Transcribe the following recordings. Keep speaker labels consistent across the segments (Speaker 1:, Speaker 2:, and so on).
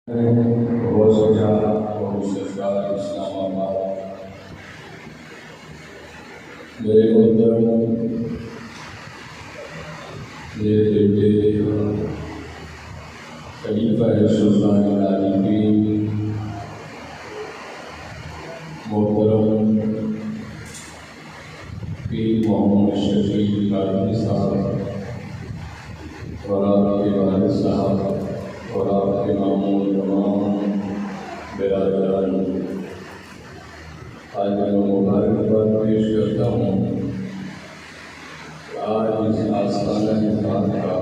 Speaker 1: روزہ اور سرکار اسلام آباد میرے محترم میرے بیٹے خلیفہ سلطان العارفین محترم پیر محمد شفیع قادری صاحب اور آپ کے والد صاحب اور آپ کے معمول تمام برادران، آج میں مبارکباد پیش کرتا ہوں کہ آج اس آستانہ نکاح کا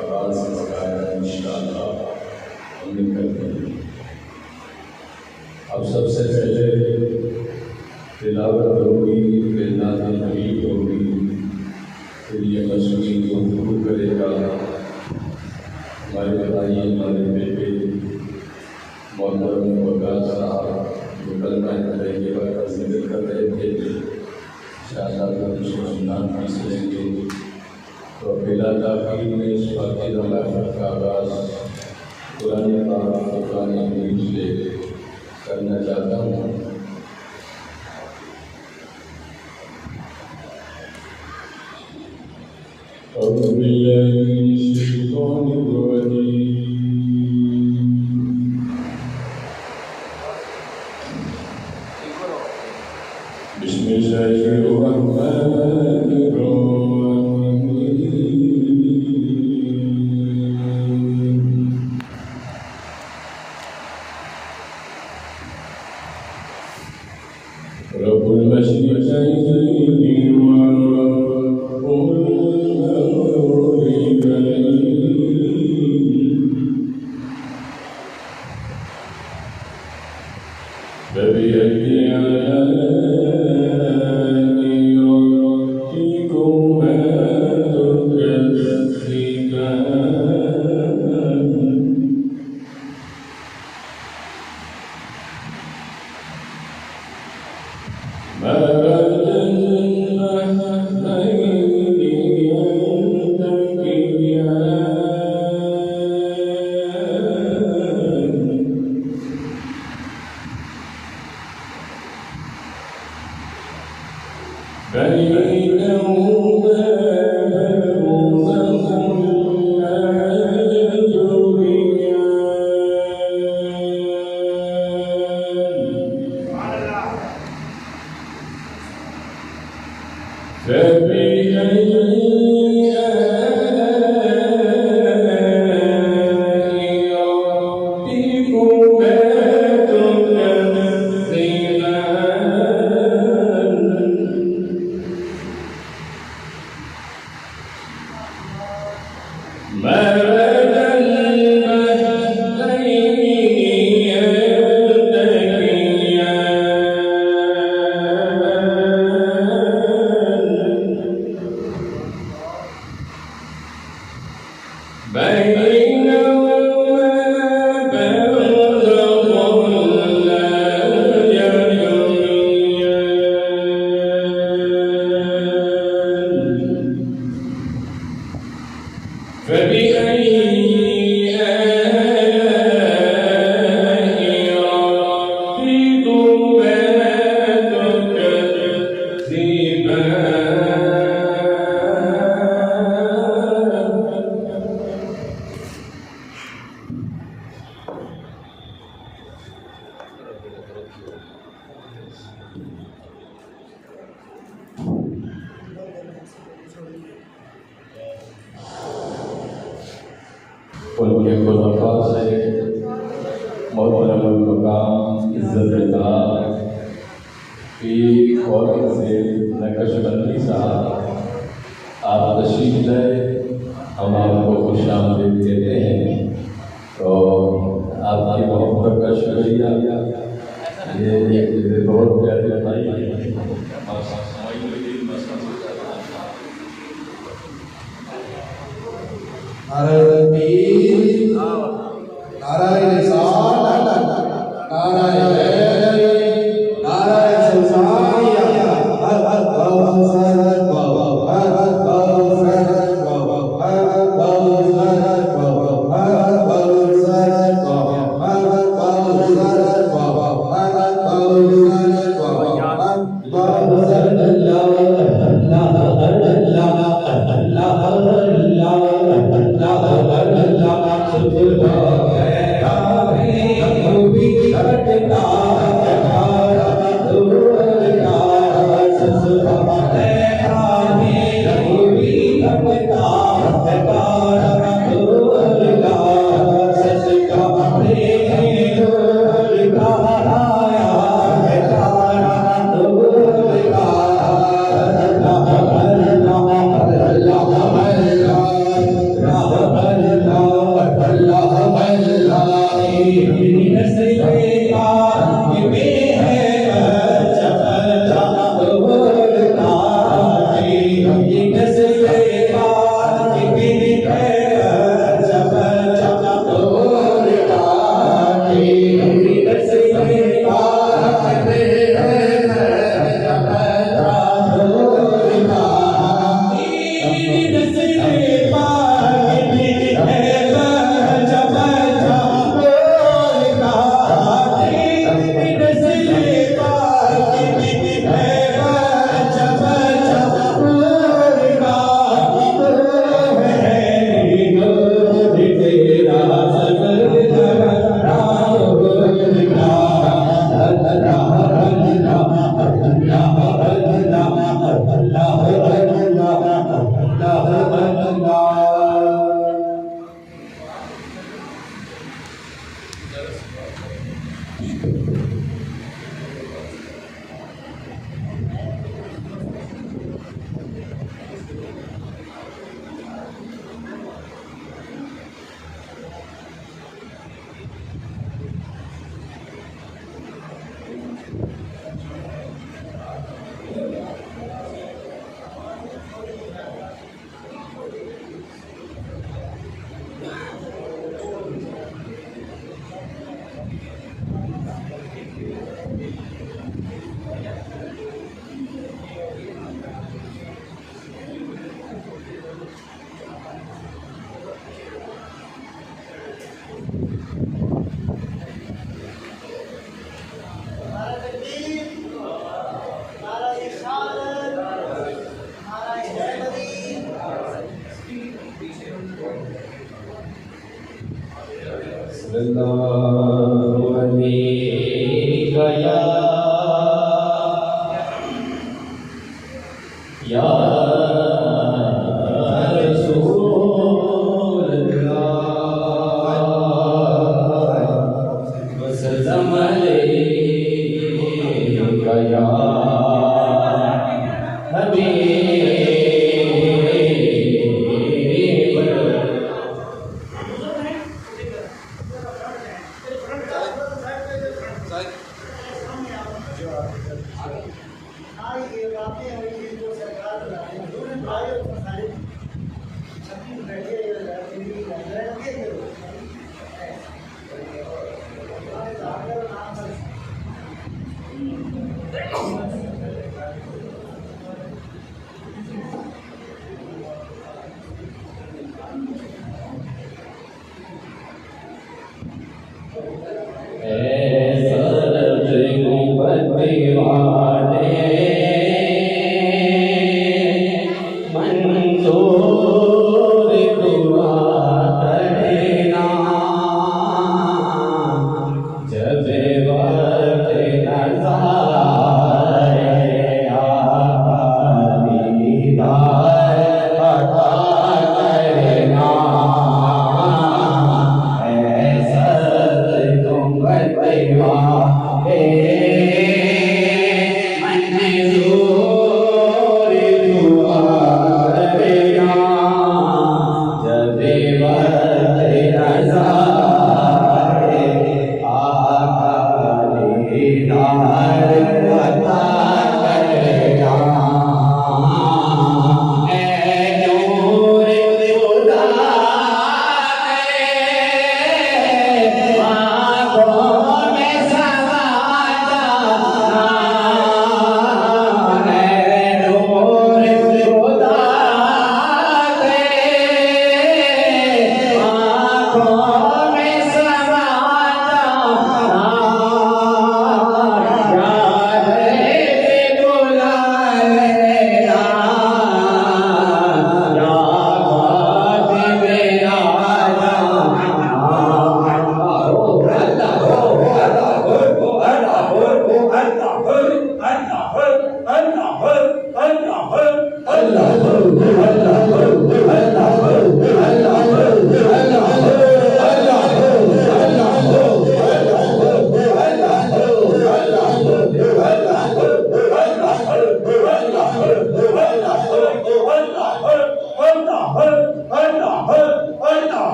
Speaker 1: آغاز ہوگا انشاءاللہ ہم نے کر دیا۔ اب سب سے پہلے تلاوت ہوگی، پھر نعت حمید ہوگی، پھر یہ مجموعی گفتگو کرے گا ہمارے بھائی، ہمارے بیٹے محترم وقار صاحب جو کلمہ طیبہ کا ذکر کر رہے تھے، انشاءاللہ ہم سننا بھی سنیں گے۔ تو بلا تاخیر میں اس فاتحہ محفل کا آغاز قرآن پاک اور قرآن حمید سے کرنا چاہتا ہوں۔ أعوذ بالله من الشيطان الرجيم بسم الله الرحمن الرحيم رب المشرقين فبأي آلاء ربكما تكذبان مرج النهرين يلتقيان بينهما برزخ لا يبغيان فبأي ان کے خلفاء سے محترم المقام عزت دار پیر اورنگزیب نقشبندی صاحب آپ تشریف لائے، ہم آپ کو خوش آمدید کہتے ہیں۔ تو آپ کی محبت کا شکریہ، یہ بہت پیارے بھائی
Speaker 2: نعرہ تکبیر، نعرہ رسالت، نعرہ حیدر، نعرہ سلطانیہ، ہر کوثر کو، ہر کوثر کو، ہر کوثر کو، ہر کوثر کو، ہر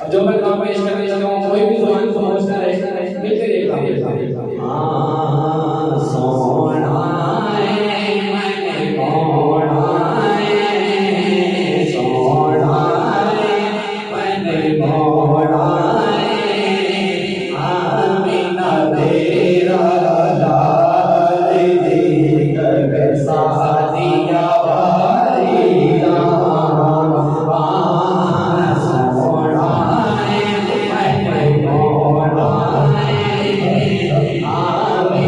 Speaker 3: اب جو میں کام پیش کرنے چاہتا ہوں کوئی بھی زبان سمجھتا رہے مل کے دیکھتا ہوں سونا
Speaker 4: Amen.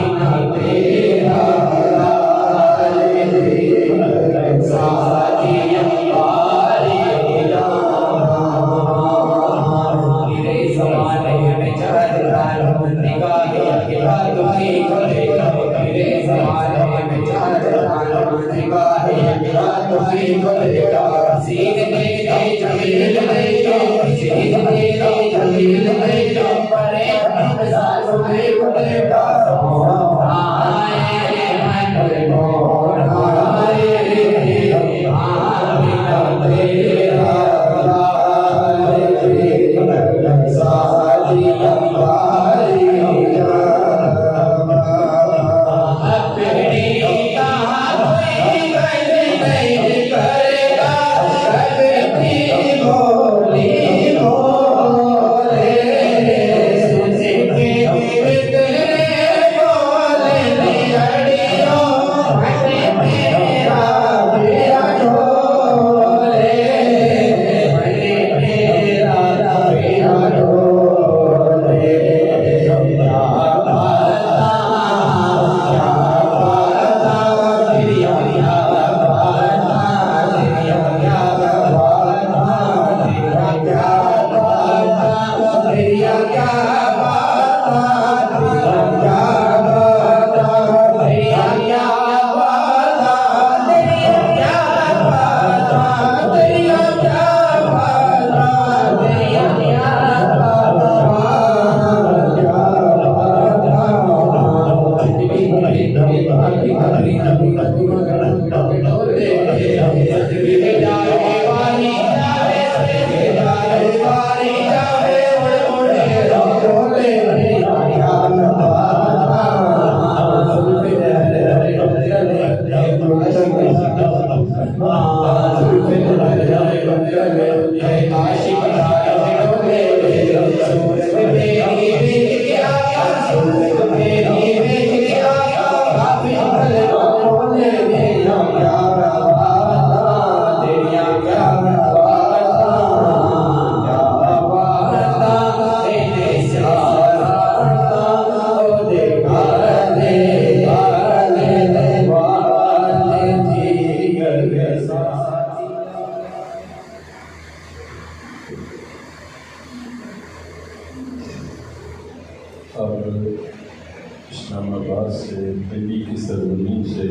Speaker 1: اسلام آباد سے دلی کی سرزمین سے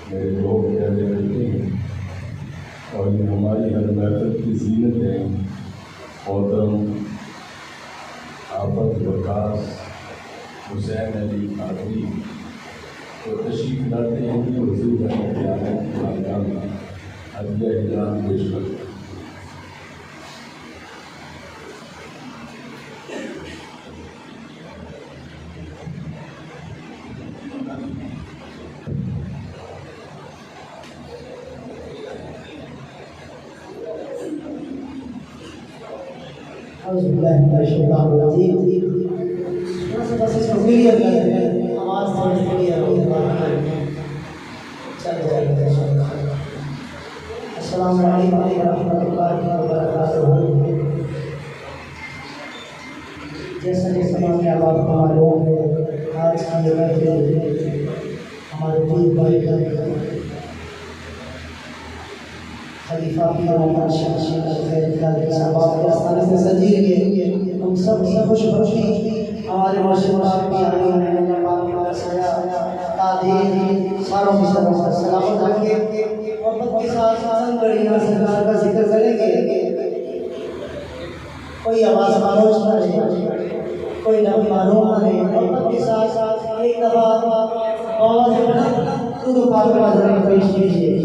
Speaker 1: میرے لوگ پیارے بیٹے ہیں اور یہ ہماری ہر محفل کی زینت ہیں محترم آفت وقاص حسین علی قادری تو تشریف لاتے ہیں کہ حضور رحمۃ اللہ علیہ کی بارگاہ میں ہدیہ اعلان پیش کرتے ہیں۔
Speaker 4: اعوذ باللہ من الشیطان الرجیم۔ بس اس کو کلیئر کر دیں، آواز تھوڑی کلیئر ہو چل جائے گا انشاءاللہ۔ السلام علیکم ورحمۃ اللہ وبرکاتہ۔ جیسا کہ تمام آپ کو معلوم ہے، آج کی یہ محفل ہمارے پیر بھائی کا خلیفہ پیر محمد شاہ خیر خیال کے صحابہ کے آستانے سے سجی ہوئی ہے۔ ہم سب خوش خوشی ہمارے مرشد پاک بھی آئے ہیں، اللہ پاک کا سایہ تعدیل ساروں کی سلامت رکھے۔ محبت کے ساتھ گڑیاں سرکار کا ذکر کریں گے۔ کوئی آواز خاموش نہ رہے، کوئی نہ معلوم نہ رہے۔ محبت کے ساتھ ایک دفعہ آواز بلند درود پاک کا ذکر پیش کیجیے۔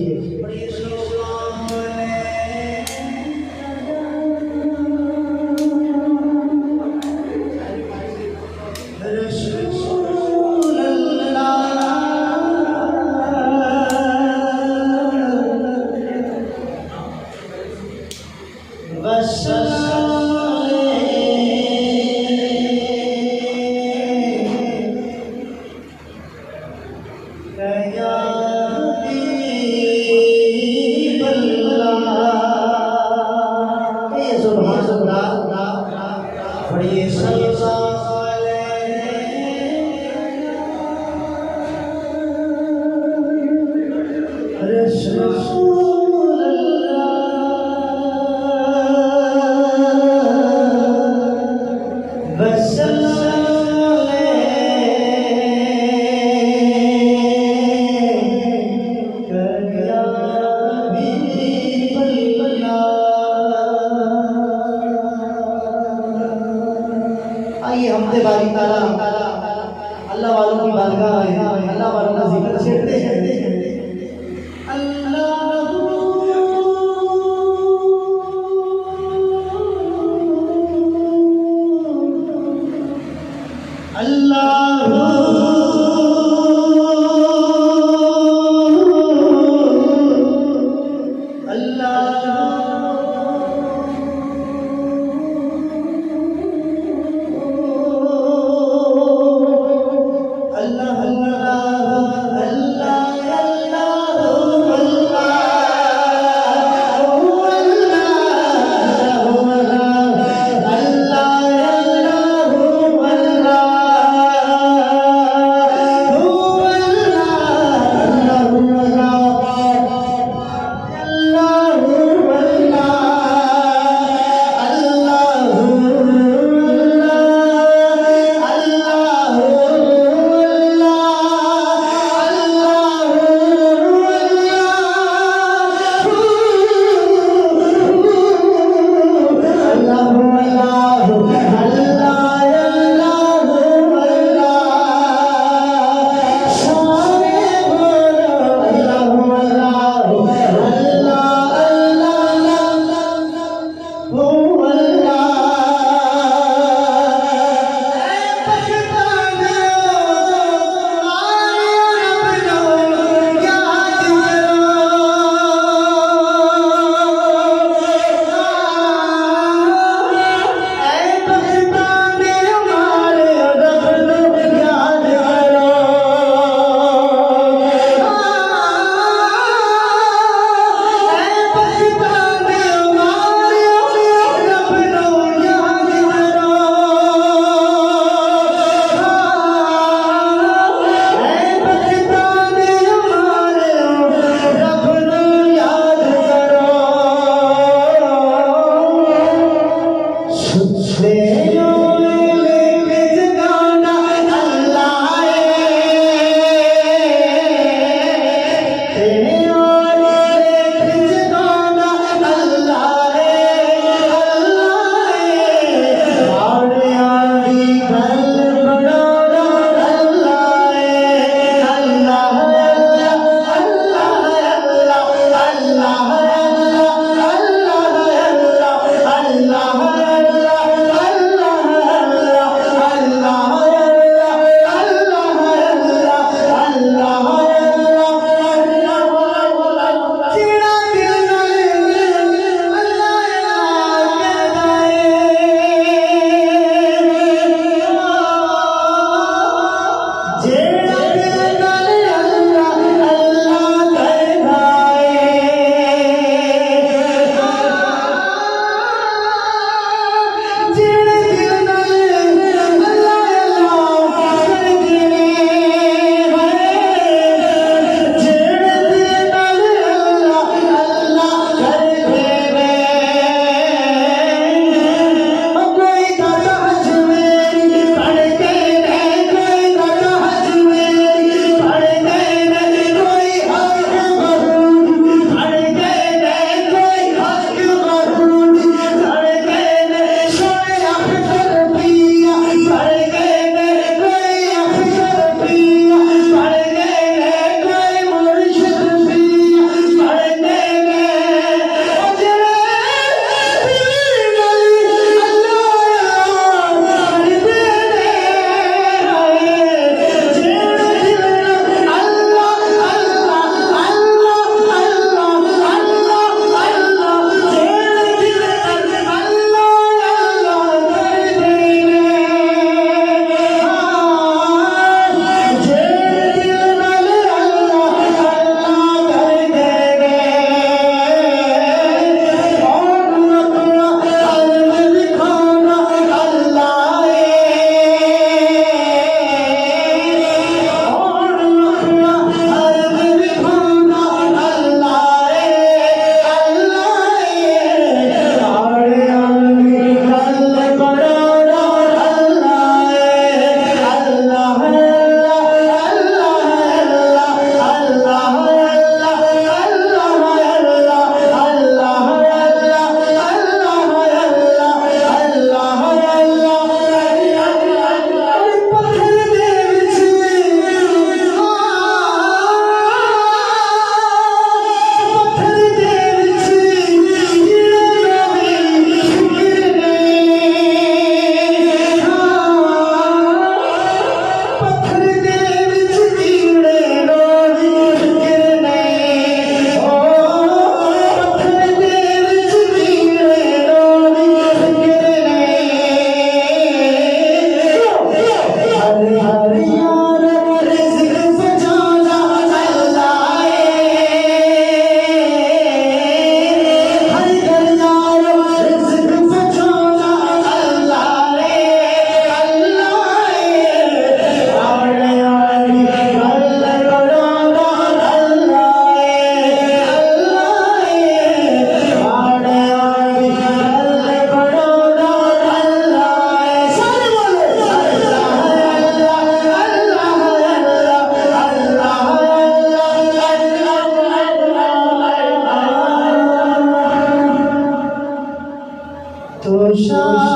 Speaker 4: شاہ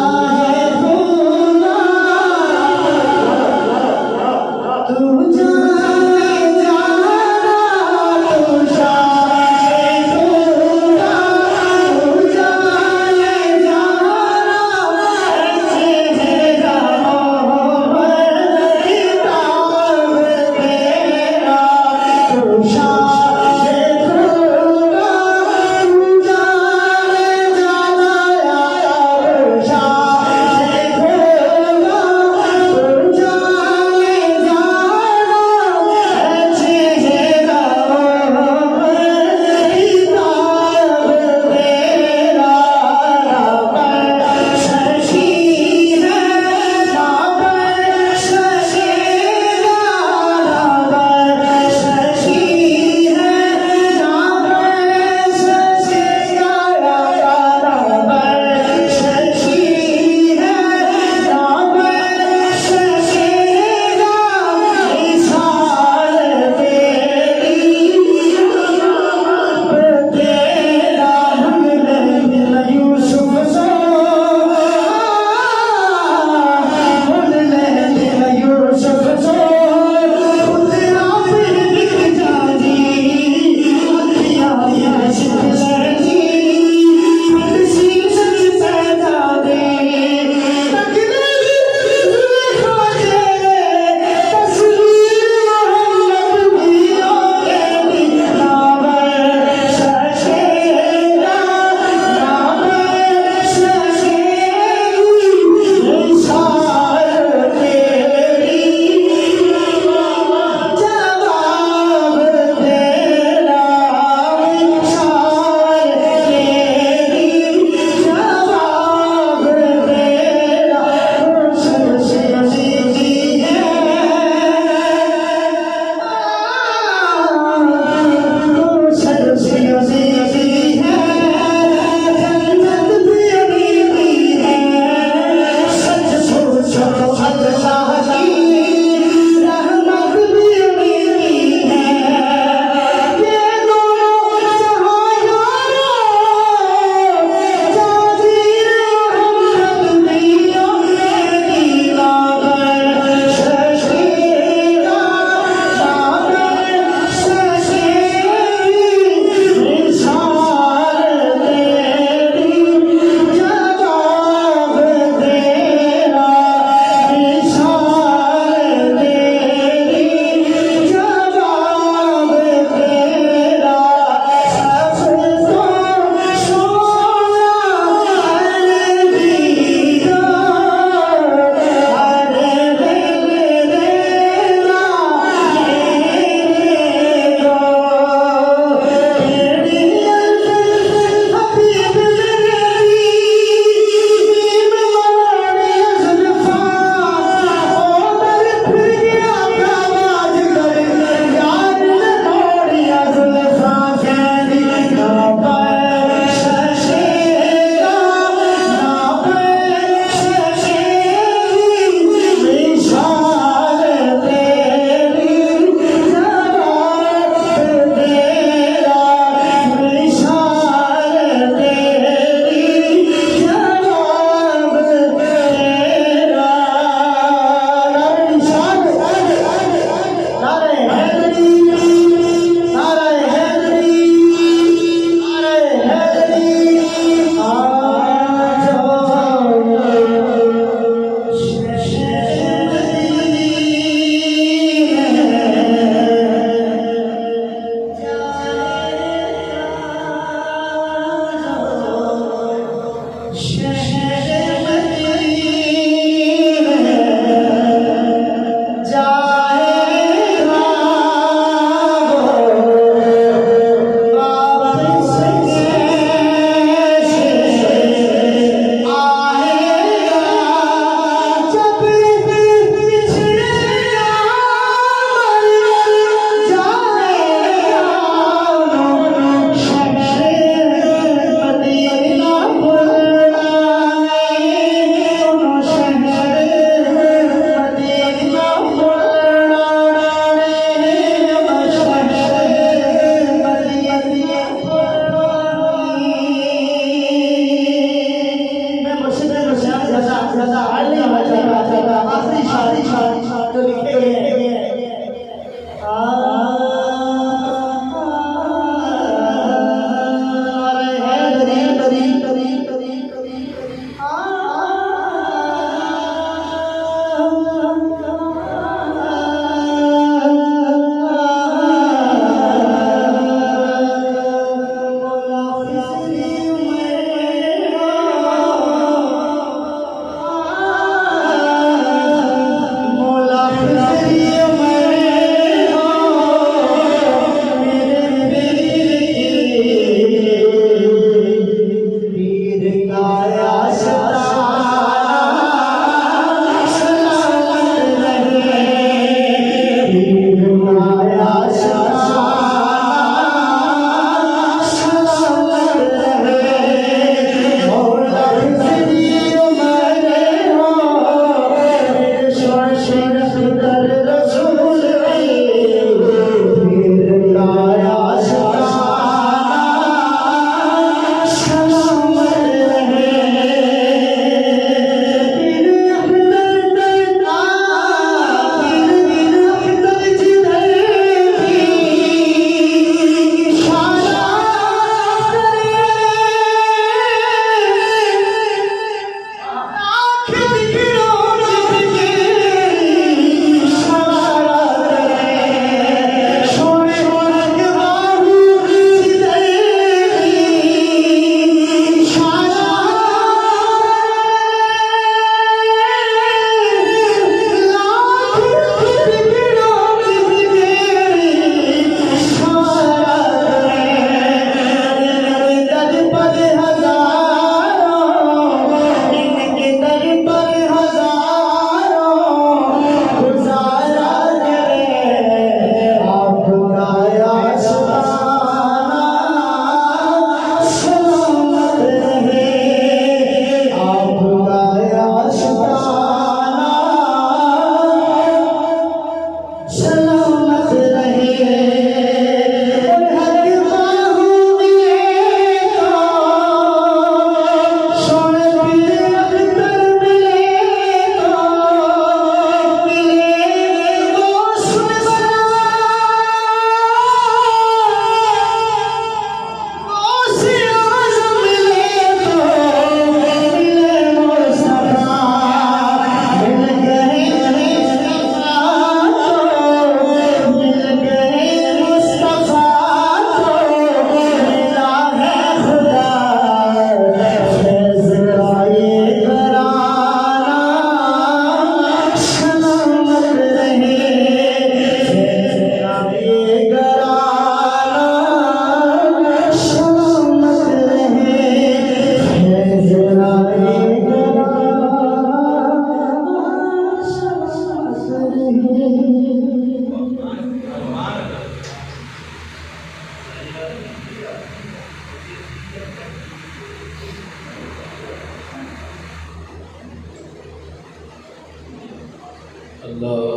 Speaker 1: اللہ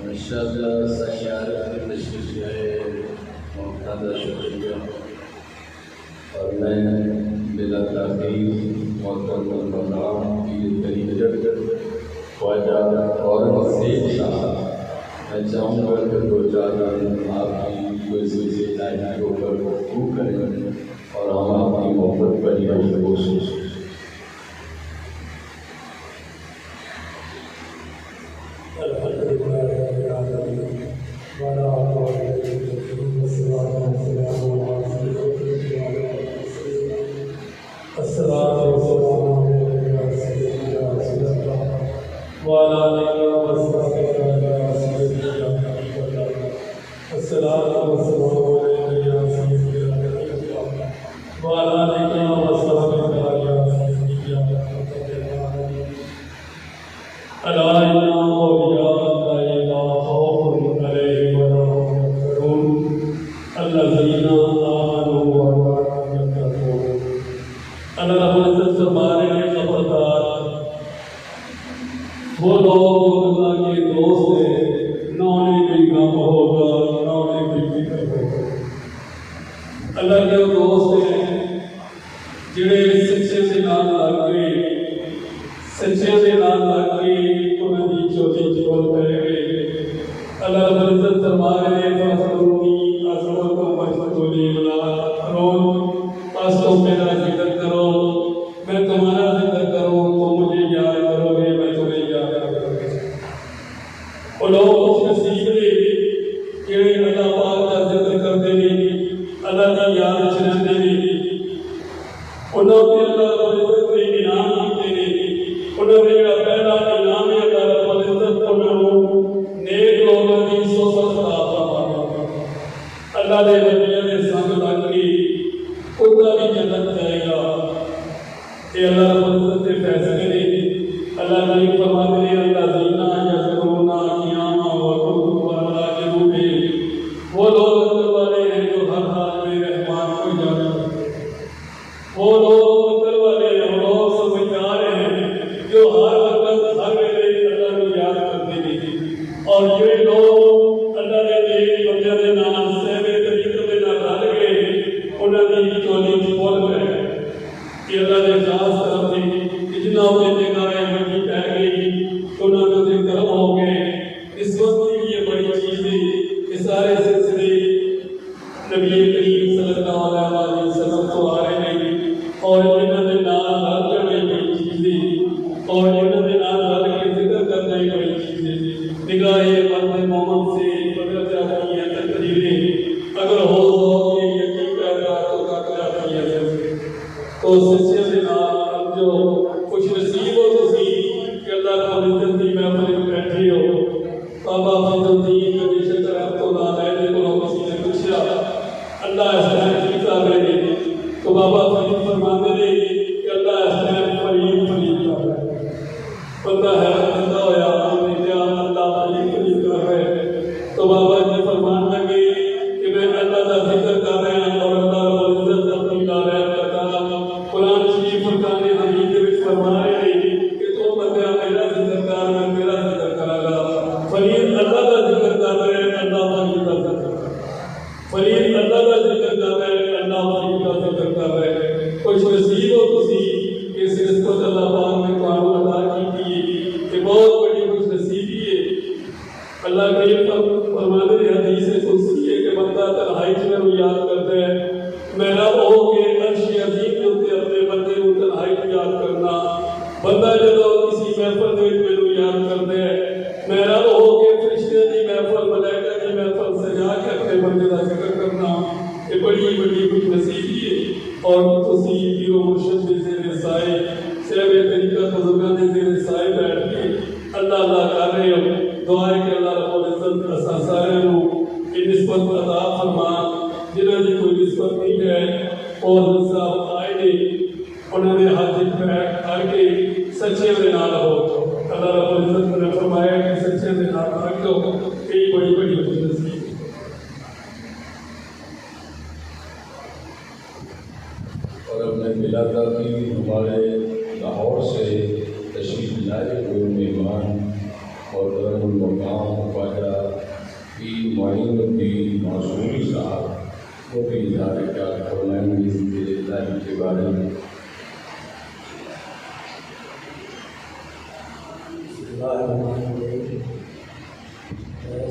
Speaker 1: ماشاءاللہ سیارت کی تشریف ہے موقع کا شکریہ اور میں بلا تاخیر محترم المقام کی طریقت خواجہ اور وسیع صاحب میں چاہوں گا کہ دو چار آپ کی وزیر تعلیم کے اوپر گفتگو کریں اور ہم آپ کی محبت پر یہ کوشش
Speaker 5: وہ لوگ اللہ کے دوست ہیں، نہ انہیں کوئی غم ہوگا نہ انہیں کوئی فکر ہوگا۔ اللہ کے دوست ہیں جڑے سچے سے نال لگ گئے، سچے سے نال لگ گئے، انہوں کی چوٹی چول پہ گئے۔ اللہ رب العزت فرما رہے ہیں فَاذْكُرُونِي أَذْكُرْكُمْ وَاشْكُرُوا لِي وَلَا تَكْفُرُونَ، پس تم میرا ذکر کرو، میں تمہارا ذکر کروں تو مجھے یاد کرو گے، میں تمہیں یاد کروں گا۔ وہ لوگ خوش نصیب نے کہ اللہ پاک کا ذکر کرتے ہیں، اللہ کی یاد چلاتے ہیں، انہوں نے اللہ رب العزت نے انعام دیتے ہیں، انہوں نے جڑا پہلا انعام ہے اللہ رب العزت انہوں نیک لوگوں کی صحبت عطا فرمایا۔ اللہ دے نبیوں نے سنگ لگ کے کتا بھی جنت جائے گا، یہ اللہ رب العزت کے فیصلے نے۔ اللہ نے فرماتے ہیں الذین یذکرون قیاما وقعودا وعلی جنوبہم، وہ لوگ عقل والے ہیں جو ہر حال میں رحمان کو جانتے ہیں، وہ لوگ عقل والے ہیں، وہ لوگ سمجھدار ہیں جو ہر وقت ہر ویلے اللہ کو یاد کرتے ہیں۔ اور یہ لوگ اللہ نے نیک بندیاں دے نال صحبے طریقت دے نال رل گئے، انہاں دی چولی کھول گئے۔ کہ اللہ نے خاص طرف سے جتنا انہیں دیکھا ہے بڑی پہ گئی، انہوں نے دن کرم ہو گئے۔ اس وقت کی یہ بڑی چیز ہے کہ سارے سلسلے نبی کریم صلی اللہ علیہ وسلم کو آ رہے ہیں اور انہوں نے نام رل کرنے بڑی چیز ہے، اور انہوں نے نام رل کے ذکر کرنے بڑی چیز ہے۔ نگاہ مرد محمد سے بدل جاتی ہیں تقریریں، اگر ہو تو یہ یقین پیدا تو کر جاتی ہے۔ تو سچے سے نام جو خوش نصیب ہو تسی کہ اللہ رب العزت دی محفل میں بیٹھے ہو۔ بابا فضل الدین کبھی شکر رحمت اللہ علیہ کو کسی نے پوچھا اللہ اس طرح کی کر رہے ہیں، تو بابا فضل فرماتے ہیں کہ اللہ اس طرح فرید فرید کر رہے ہیں۔ بندہ حیرت بندہ ہویا ہم نے کیا اللہ فرید فرید کر رہے ہیں، تو بابا جی فرمان لگے کہ میں اللہ کا ذکر کر رہے ہیں اور اللہ رب العزت اپنی لا رہے ہیں۔ قرآن شریف فرقان حمید کے وچ فرما رہے ہیں کہ تو بندہ میرا ذکر کر، میں میرا ذکر کرا گا۔ فرید اللہ کا ذکر کر رہے ہیں، اللہ فرید کا ذکر کر رہے ہیں۔ فرید اللہ کا ذکر کر رہے ہیں، اللہ فرید کا ذکر کر رہے ہیں۔ خوش نصیب ہو تسی کہ اس نسبت اللہ پاک نے قانون عطا کی تھی کہ بہت بڑی خوش نصیبی ہے۔ اللہ کریم فرماتے ہیں حدیث قدسی ہے کہ بندہ تنہائی میں یاد کرتا ہے، میرا ہو کہ عرش عظیم کے اوپر اپنے بندے کو تنہائی میں یاد کرنا۔ بندہ جدو کسی محفل میں مینوں یاد کرتا ہے، میرا ہو کہ فرشتے کی محفل ملائکہ کی محفل سجا کے اپنے بندے کا ذکر کرنا، یہ بڑی بڑی خوش نصیبی ہے۔ اور تسی پیر و مرشد کے زیر سائے صاحب طریقہ بزرگاں کے زیر سائے بیٹھ کے اللہ اللہ کر رہے ہو۔ دعا ہے کہ اللہ رب العزت اساں سارے نوں یہ نسبت عطا فرما جنہوں کی کوئی نسبت نہیں ہے۔ اور صاحب آئے نے انہوں نے ہاتھ کر کے سچے دے نال ہو، اللہ رب العزت نے فرمایا کہ سچے دے نال رکھو، یہ بڑی بڑی خوش نصیب ہے۔
Speaker 1: اور اپنے بلا تاخیر ہمارے لاہور سے تشریف لائے ہوئے مہمان محترم المقام خواجہ پیر معین الدین معصومی صاحب وہ بھی اظہار خیال فرمائیں گے اس کے تعلیم کے بارے میں۔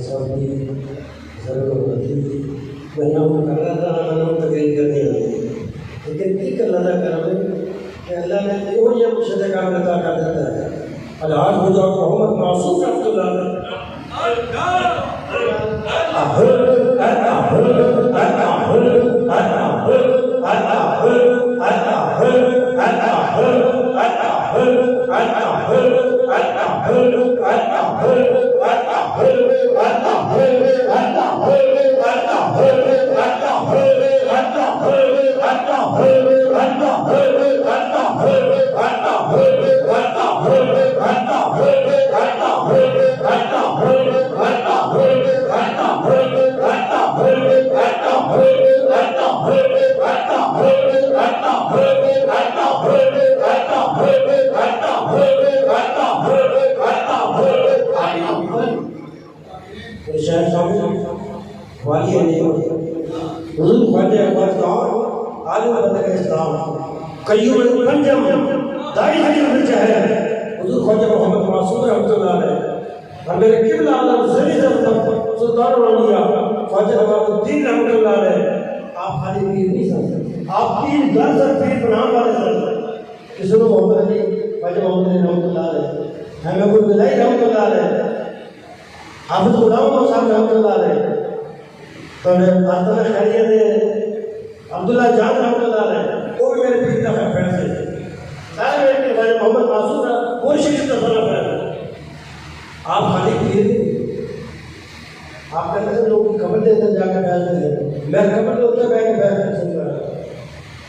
Speaker 6: سب کی ضرورت ہوتی وہاں وہ کر رہا تھا ہم تقریر کرنے لگے لیکن ایک اللہ کا کرم ہے کہ اللہ نے وہ یہ مشہد کام عطا کر دیتا ہے۔ الحاج ہو جاؤ محمد معصوم رحمۃ اللہ حضور خواجہ افغان عالم بدر اسلام قیوم پنجم دائی حجر چہرے حضور خواجہ محمد معصوم رحمۃ اللہ علیہ اور میرے قبلہ عالم زلی سلطان الاولیاء خواجہ نواب الدین رحمۃ اللہ علیہ۔ آپ خالی پیر نہیں سن، آپ پیر در سر پیر بنام والے سن۔ کسی نے محمد علی خواجہ محمد علی رحمۃ اللہ علیہ، حمید البلائی رحمۃ اللہ علیہ، حافظ غلام صاحب رحمۃ اللہ علیہ، تو آستانہ خیریت عبداللہ جان رحمۃ اللہ علیہ، وہ بھی میرے پیر کا فیض ہے۔ سارے میرے پیر محمد معصوم کا کوئی شخص کا فرق ہے۔ آپ خالی پیر نہیں، آپ کہتے ہیں لوگ خبر دیتے جا کے فیض دیتے، میں خبر دیتے بیٹھ کے فیض سن رہا ہوں۔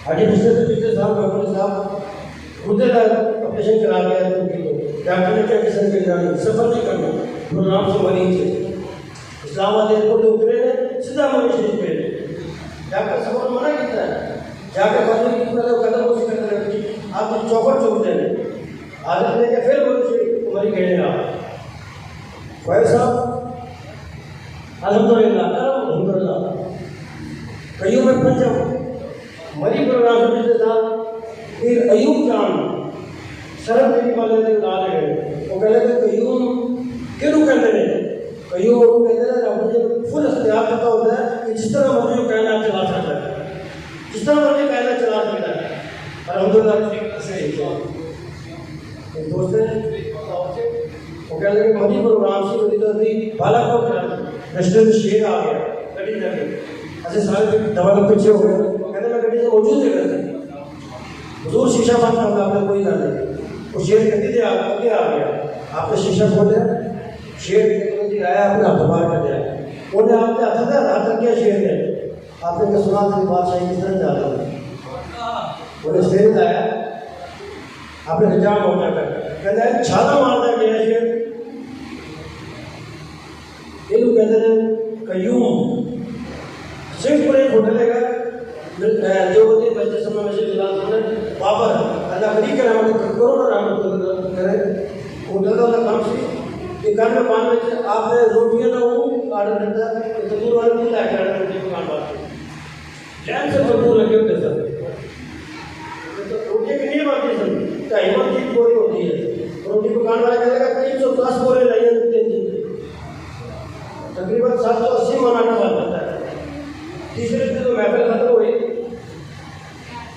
Speaker 6: آگے پچھلے سال محمد صاحب خودے کا آپریشن کرا گیا ہے، ڈاکٹر نے کیا کسن کے جانے سفر نہیں کرنا پروگرام سے مریض ہے اسلام آباد ایئرپورٹ اترے ہیں سیدھا مریض شریف پہ ڈاکٹر سفر منع کیتا ہے جا کے فضل کی پورا قدم اس کرتے رہے آپ کو چوکٹ چوکتے ہیں عادت لے کے پھر مریض شریف مری کہنے گا فیض صاحب الحمدللہ الحمدللہ قیوم پنجم مری پروگرام سے پچھلے سال پھر ایوب جان شرم میری والے نے بتا رہے ہیں وہ کہہ رہے کہ قیوم کیوں کہتے ہیں قیوم وہ کہتے ہیں رب نے فل اختیار پتا ہوتا ہے کہ جس طرح مرضی وہ کائنات چلا سکتا ہے جس طرح مرضی کائنات چلا سکتا ہے الحمدللہ سے ایک دوست ہیں وہ کہہ رہے کہ مری پروگرام سے مری تھی بالا کو رشتے سے شیر آ گیا گڈی جا کے ایسے سارے دوا لوگ پیچھے ہو گئے کہتے میں گڈی سے موجود ہے کرتے حضور شیشہ بند کرنا آپ نے کوئی گل نہیں وہ شیر گڈی سے آگے آ گیا آپ نے شیشہ کھولیا شیر آیا اپنے ہاتھ باہر کر دیا انہیں آپ نے ہاتھ ہاتھ رکھ دیا شیر نے آپ نے کہا سنا تھا بادشاہی کس طرح جاتا ہے انہیں شیر آیا آپ نے رجام ہوتا کر کہتا ہے چھالا مارتا گیا شیر یہ لوگ کہتے ہیں قیوم صرف پر ایک ہوٹل ہے جو ہوتی ہے بچے سمے میں سے جلال ہونے بابر اللہ کری کرے ہمیں کروڑ رحمت کرے ہوٹل کا کام سی کہ گھر میں پان میں آپ نے روٹیاں نہ ہوں آرڈر کرتا ہے تو تندور والے نہیں لائے کہ آرڈر کرتے دکان بات جان سے تندور لگے ہوتے سر روٹی کی نہیں آتی سر قیمت کی بوری ہوتی ہے روٹی دکان والا کہے گا 310 بورے لائے تقریباً 780 من آٹا بن جاتا ہے تیسرے دن تو محفل ختم ہوئی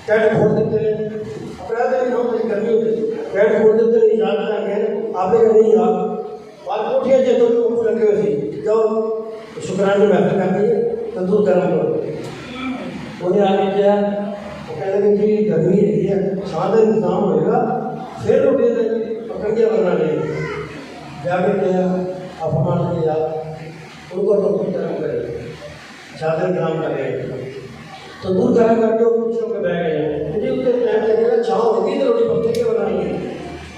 Speaker 6: کیٹ کھول دیتے ہیں اپنا دن ہم سے گرمی ہوتی کیٹ کھول دیتے ہیں یاد نہ کہ آپ نے کہا نہیں آپ بات اٹھیا جائے تو اوپر لگے ہوئے تھی جاؤ شکرانے محفل کر دیے تندور گرم کرو انہیں آگے کیا وہ کہہ لگے کہ گرمی ہے شاندار انتظام ہوئے گا پھر روٹی پکڑیا بنا لیں جا کے کیا اپمان کے یاد ان کو تو خود گرم کرے چادر گرام کر رہے تو دور گرم کر کے وہ کچھ کے بیٹھ گئے مجھے اس کے ٹائم لگے گا چھاؤں ہوگی تو روٹی پکے کے بنائیں گے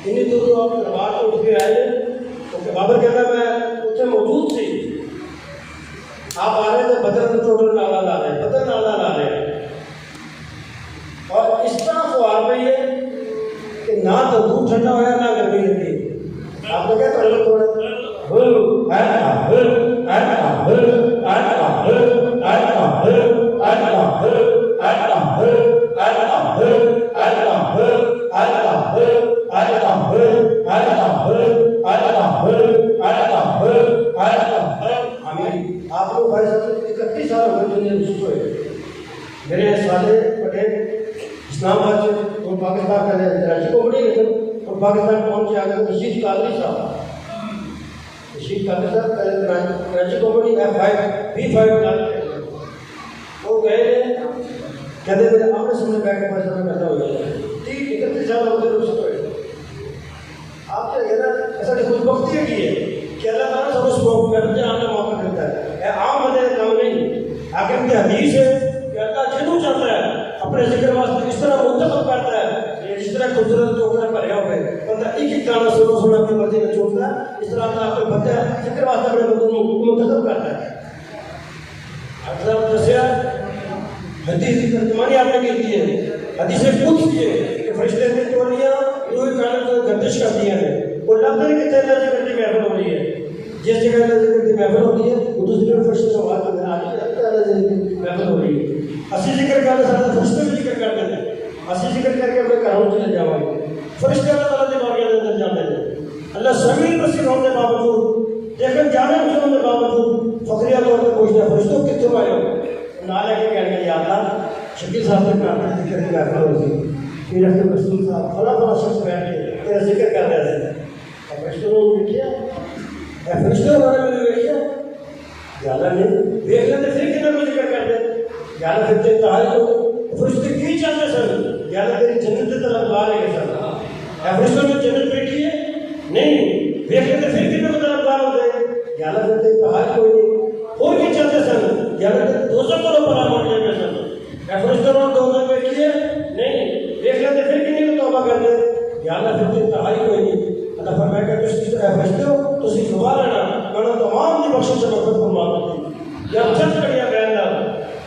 Speaker 6: انہیں دور آپ رواج کو اٹھ کے آئے تو بابر کہتا میں اتنے موجود تھی آپ آ رہے تھے بدر ٹوٹل نالا لا رہے بدر نالا لا رہے اور اس طرح فوار پہ یہ کہ نہ تو دودھ ٹھنڈا ہوا نہ گرمی لگی. آپ نے کیا پہلے تھوڑا آپ لوگ 31 سال ہو گئے دنیا میں ہوئے. میرے سالے پٹیل اسلام آباد سے وہ پاکستان کا کراچی کو بڑی لیکن وہ پاکستان پہنچے آگے رشید قادری صاحب پہلے کراچی کو بڑی B5 وہ گئے کہتے میرے آمنے سامنے بیٹھ کے پیسہ میں پیدا ہو گیا 31 سال ہو گئے رشید ہوئے. آپ سے کہنا ایسا خوش بختی ہے کہ اللہ تعالیٰ سب اس موقع کرتے ہیں آنے موقع کرتا ہے. عام بندے کا کام نہیں. حاکم کی حدیث ہے کہ اللہ جنوں چاہتا ہے اپنے ذکر واسطے اس طرح منتخب کرتا ہے جس طرح خوبصورت چوکرا بھرے ہوئے بندہ ایک ایک دانہ سونا اپنے بندے میں چھوڑتا ہے. اس طرح اللہ اپنے بندے ذکر واسطے اپنے بندوں کو منتخب کرتا ہے. اکثر دسیا حدیث کی ترجمانی آپ نے کی ہے. حدیث قدس کی ہے کہ فرشتے نے چوریاں روح کائنات کو گردش کر دیا ہے. وہ لفظ نہیں کہتے اللہ ذکر کی محفل ہو رہی ہے. جس جگہ اللہ ذکر کی محفل ہو رہی ہے وہ دوسری فرشتے سے بات کرتے ہیں. آج اللہ ذکر کی محفل ہو رہی ہے. اسی ذکر کرنے سارے فرشتے بھی ذکر کرتے ہیں. اسی ذکر کر کے اپنے گھروں چلے جاؤ گے. فرشتے اللہ تعالیٰ کے باغیوں کے اندر جاتے ہیں. اللہ سمیع بصیر ہونے کے باوجود لیکن جانے بوجھ ہونے کے باوجود فخریہ طور پہ پوچھتا ہے فرشتوں کتنے آئے ہو. نالے کے کہنے کے یاد اللہ شکیل صاحب نے کہا ذکر کی محفل ہوتی ہے. پھر رفت رسول صاحب فلاں شخص بیٹھ کے تیرا ذکر کر رہے تھے. فرشتوں نے دیکھا فرشتوں نے دیکھا یاد نے دیکھ لیتے پھر کتنا کو ذکر کرتے یاد پھر تاج کو فرشتے کی چاہتے سر یاد تیری جنت کی طرف لا لے گئے سر. فرشتوں نے جنت بیٹھی ہے نہیں دیکھ لیتے پھر کتنے کو طرف لا ہوتے یاد پھر تاج کوئی نہیں اور کی چاہتے سر یاد دوسروں کو پڑا مار لے گئے سر. فرشتوں نے دوسروں بیٹھی ہے نہیں دیکھ لیتے پھر کتنے کو توبہ کرتے یاد پھر تاج کوئی نہیں. اللہ فرمایا کہ تسی فرشتے ہو تسی دعا لینا میں تمام دی بخشش سے مغفرت فرما دیتی. یا چند کڑیاں کہنا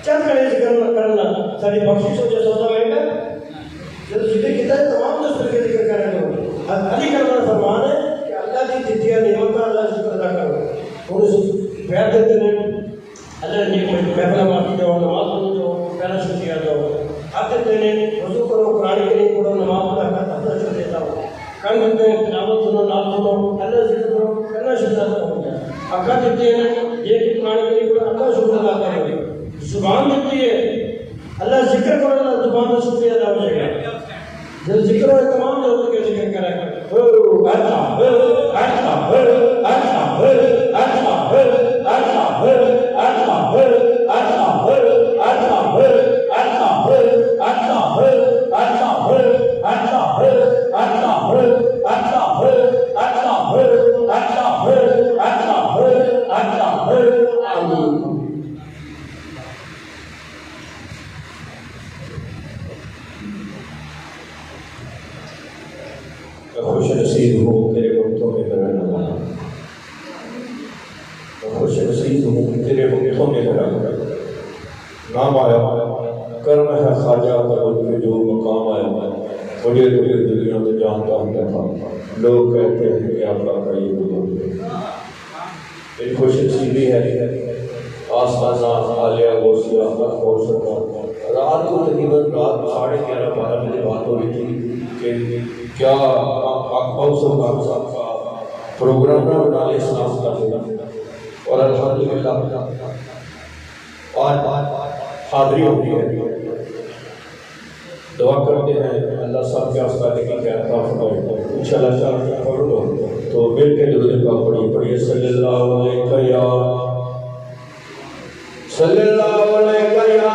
Speaker 6: چند کڑیاں ذکر کرنا ساری بخشش ہو جیسا ہوتا ہے جب ذکر کیتا ہے تمام دوسرے کے ذکر کرنے کو. علی کرنا فرمان ہے کہ اللہ کی دیتیا نعمت کا اللہ شکر ادا کرو. تھوڑے سے بیٹھ دیتے ہیں اللہ نے محفل معافی دو نماز پڑھو جو پہلا شکریہ دو آپ دیتے ہیں وضو کرو قرآن کریم پڑھو نماز پڑھا کر اپنا شکر دیتا ہوں. کان دیتے ہیں تلاوت سنو نام سنو اللہ ذکر کرو کرنا شکر ادا ہو جائے. آقا دیتے ہیں یہ کہ قرآن کریم پڑھو اللہ شکر ادا کرو. زبان دیتی ہے اللہ ذکر کرو اللہ زبان کا شکریہ ادا ہو جائے گا. جب ذکر ہو تمام لوگوں کے ذکر کرے گا. خوش نصیب ہوں تیرے وقتوں میں کرنا والا. خوش نصیب ہوں تیرے وقتوں میں کرنا نام آیا کرم ہے خواجہ کا ان کے جو مقام آیا مجھے پوری دنیا میں جانتا ہوں تھا. لوگ کہتے ہیں کہ آپ کا یہ بزرگ ہے. ایک خوش نصیبی ہے آسمانہ عالیہ غوثیہ اور سرکار. رات کو تقریباً رات 11:30-12 بجے بات ہو رہی تھی کہ کیا اقبال سرکار صاحب کا پروگرام نہ بنا لے اسلام کا دینا. اور الحمدللہ آج حاضری ہوتی ہے. دعا کرتے ہیں اللہ صاحب کے آستانے کی خیر عطا فرمائے. انشاءاللہ چار پڑھ لو تو مل کے درود پاک پڑھیے صلی اللہ علیہ یا صلی اللہ علیہ یا
Speaker 2: یا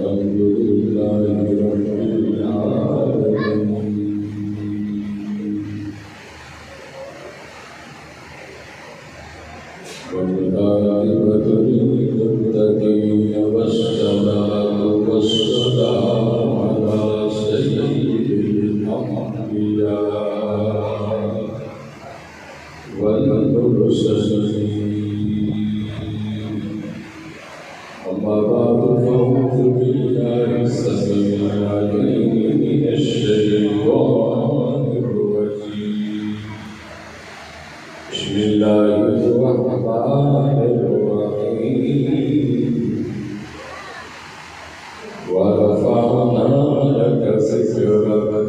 Speaker 1: والحمد لله رب العالمين. والعاقبة للمتقين والصلاة والسلام على سيد الأنبياء والمرسلين. أما بعد فأعوذ بالله السميع العليم من الشيطان الرجيم. بسم الله الرحمن الرحيم. ورفعنا لك ذكرك.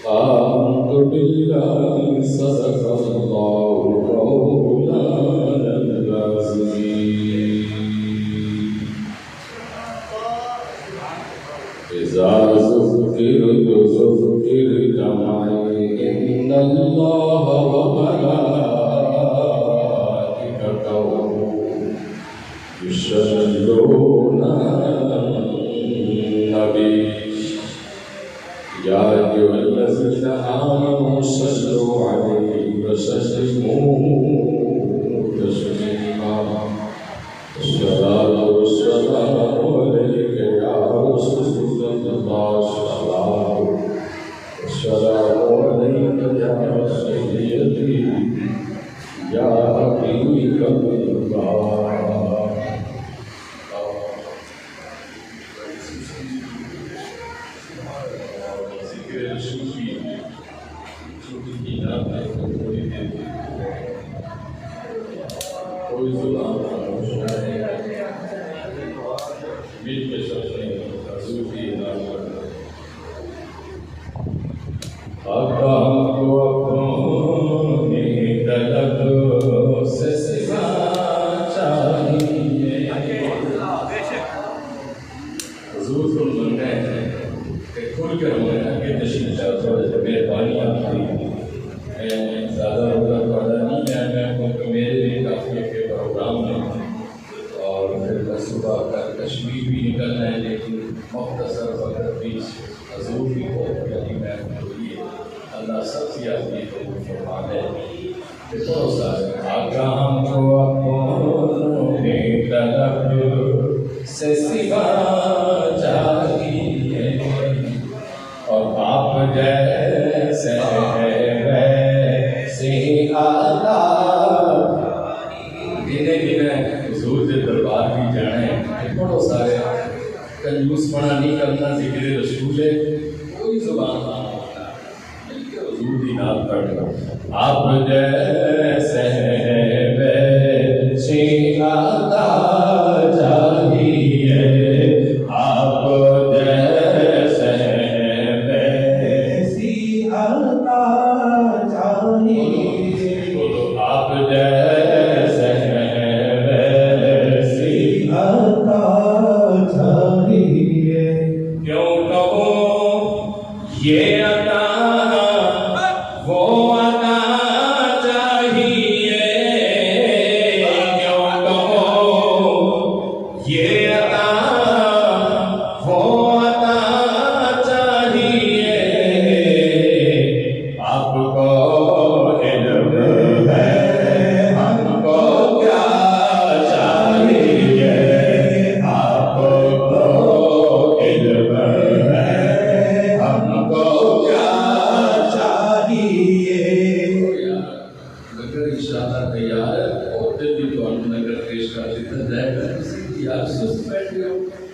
Speaker 1: آمنت بالله صدق الله مولانا العظيم. إذا ذكرت ذكرت معي إن الله وملائكته يصلون على النبي يا أيها الذين آمنوا صلوا عليه وسلموا تسليما. الصلاة والسلام عليك يا رسول الله. السلام عليك يا سيدي يا حبيب الله. کوئی زبان خاموش نہ ہے، مل کے سوچیں حضور کی نام پر. آقا کو اپنی طلب سے سوا چاہیے. حضور کو سنتے ہیں کہ کھل کر ہمارے آگے تشریف لاؤ. تھوڑا سا مہربانی آپ کی. میں زیادہ روزہ پڑھا نہیں ہے، میں کیونکہ میرے لیے کافی کے پروگرام ہے اور پھر میں صبح کا کشمیر بھی نکلنا ہے، لیکن مختصر وقت بھی حضور کی ہو یعنی میں لیے اللہ سب سے آدمی کو فرمان ہے کہ تھوڑا سا آقا ہم کو اپنے طلب سے سوا چاہیے اور آپ جیسے حضور کے دربار بھی جانے بڑو سارے کنجوس پڑا نہیں کرنا. ذکر رسول ہے کوئی زبان حضور کی نام پڑھنا. آپ جیسے ویسے آتا چاہیے. آپ جیسے ویسی آتا چاہیے. آپ جیسے ویسی آتا چاہیے. کیوں کہو یہ عطا وہ عطا چاہیے. کیوں کہو یہ عطا وہ عطا چاہیے. آپ کو علم ہے ہم کو کیا چاہیے. آپ کو علم ہے ہم کو کیا چاہیے. اگر انشاءاللہ تیار ہے عورتیں بھی تو ہم نگر پیش کر دیتا جائے گا. یار سست بیٹھے ہو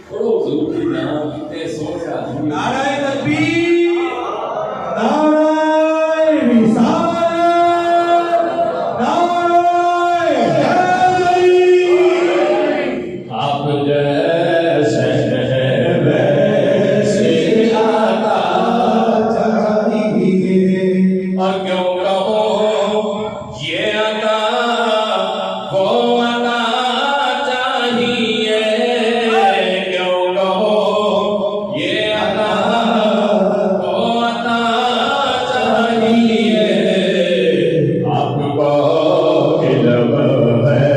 Speaker 1: پڑھو حضور کی نام. کتنے سوچ آدمی. نعرہ تکبیر، نعرہ رسالت، نعرہ حیدری. آپ جیسے ویسے آتا چاہیے. اور کیوں کہو یہ عطا وہ عطا چاہیے. کیوں کہو یہ عطا وہ عطا چاہیے. آپ کو علم ہے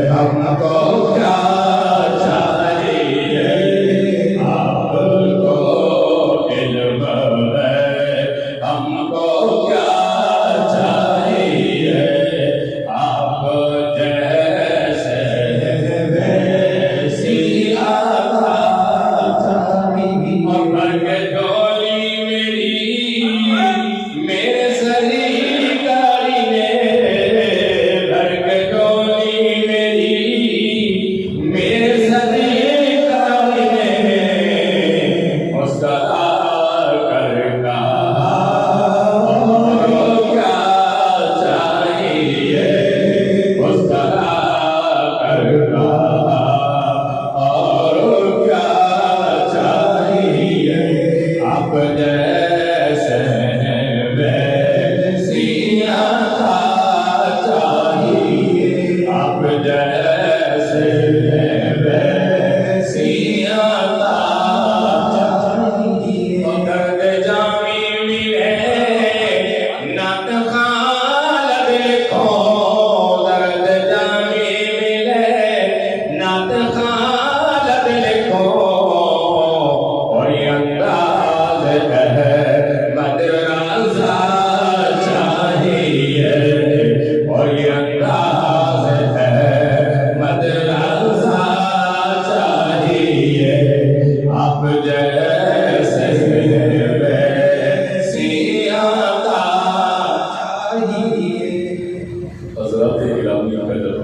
Speaker 1: ہم کو کیا چاہیے. میرے سریکاری نے بھر کے ڈولی میری، میرے سریکاری نے مسکرا کر کہا اور کیا چاہیے، مسکرا کر کہا اور کیا چاہیے، آپ جیسے ویسی عطا چاہیے، آپ جیسے ویسی عطا چاہیے، درد جامی ملے نعت خالد لکھو، درد جامی ملے نعت خالد لکھو، اور یہ انداز احمد رضا چاہیے، اور یہ انداز احمد رضا چاہیے، آپ جیسے ویسی عطا چاہیے۔ حضرات گرامی قدر،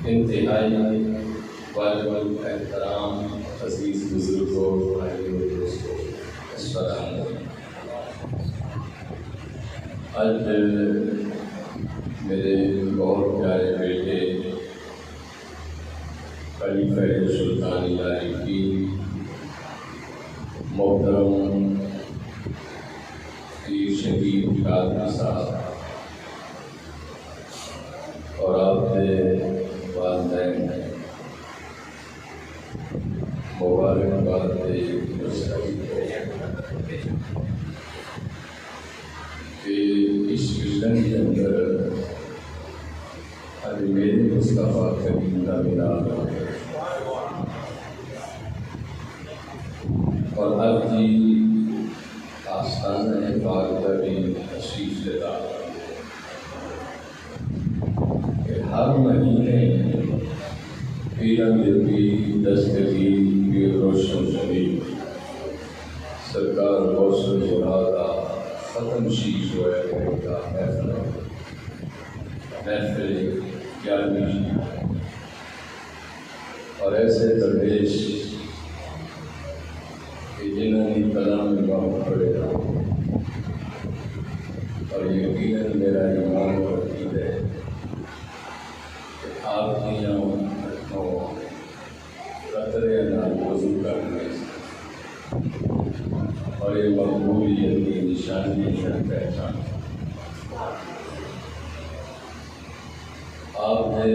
Speaker 1: انتہائی واجب احترام عزیز بزرگوں، بھائیوں، دوستوں، السلام علیکم۔ آج میرے بہت پیارے بیٹے خلیفہ سلطان العارفین محترم پیر شفیع قادری صاحب اور آپ کے والدین مبارکباد کہ اس مشن کے اندر ابھی میرے مصطفیٰ کریم کا ملاد ہے اور ہر کی آستانہ پاک کا بھی تشریف لیتا کہ ہر مہینے 13 دن کی 10 کی پیر روشن شریف سرکار غوث الہدا ختم شیش ہوئے کا محفل 11ویں اور ایسے درویش کہ جنہوں نے کلام امام پڑھے اور یقیناً میرا ایمان وکیل ہے کہ آپ کی یہاں قطرے نال وضو کرنے اور یہ مقبولیت کی نشانی ہے پہچان۔ آپ نے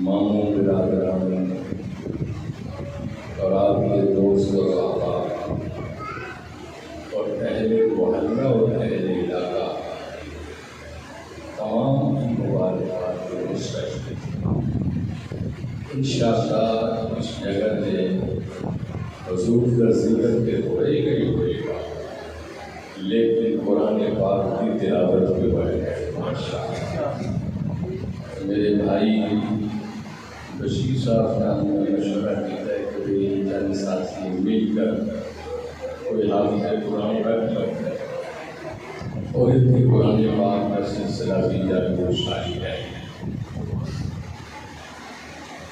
Speaker 1: ماموں برادران اور آپ کے دوست اور احباب اور اہل محلہ اور اہل علاقہ تمام کی مبارکباد کو مستقبل انشاءاللہ اس جگہ میں حضور کا ذکر کے ہوئے گا لیکن قرآن پاک کی تلاوت کے بارے میں ماشاءاللہ میرے بھائی بشیر صاحب نے ہمیں مشورہ کیا ہے کہ چند ساتھی مل کر کوئی حافظ قرآن رکھ سکتے ہیں اور اتنی قرآن پاک کا سلسلہ بھی جاری و ساری ہے۔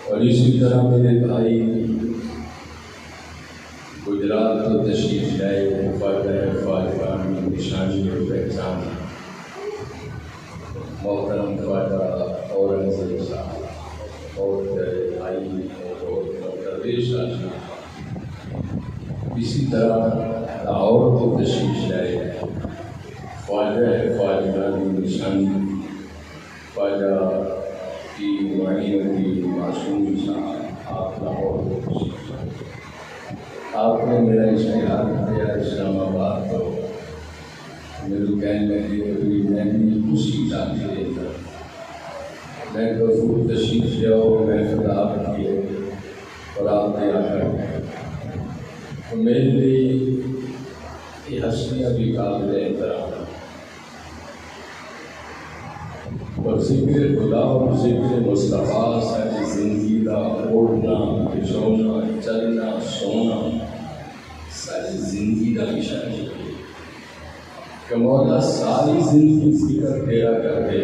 Speaker 1: اور اسی طرح میرے بھائی گجرات کو تشریف لائے خواجہ خواجگان کی نشانی اور پہچان محترم خواجہ اورنگزیب صاحب اور میرے بھائی اور درویش آجی اسی طرح لاہور کو تشریف لائے خواجہ خواجگان کی نشانی خواجہ کی معین الدین معصوم صاحب آپ لاہور کو تشریف لائے۔ آپ نے میرا اشتہار کیا اسلام آباد کو میرے کہنے لگے کہ میں بھی خوشی چاہتی رہتا میں تو ضرور تشریف لے میں خدا کیے اور آپ نے آ کر تو میرے لیے یہ ہستیاں بھی قابل احترام اور ذکر خدا اور ذکر مصطفیٰ ساری زندگی کا اٹھنا بچھونا چلنا سونا ساری زندگی کا مشن ہے کہ مولا ساری زندگی ذکر تیرا کر دے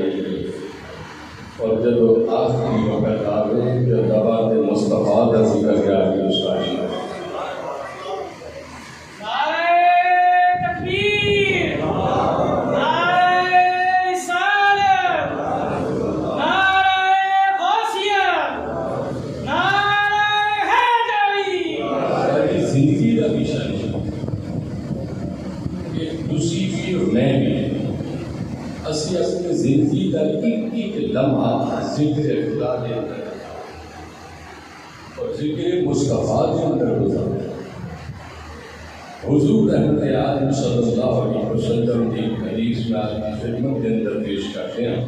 Speaker 1: اور جب آخری وقت آوے جو دعوت مصطفیٰ کا ذکر کیا کہ اس کا زندگی کا مشن ہے کہ دوسری بھی اور میں بھی اسی اپنی زندگی کا ایک لمحہ ذکر خدا دے اور ذکر مصطفیٰ کے اندر گزارے. حضور رحمت عالم صلی اللہ علیہ وسلم کی حدیث میں آپ کی خدمت کے اندر پیش کرتے ہیں.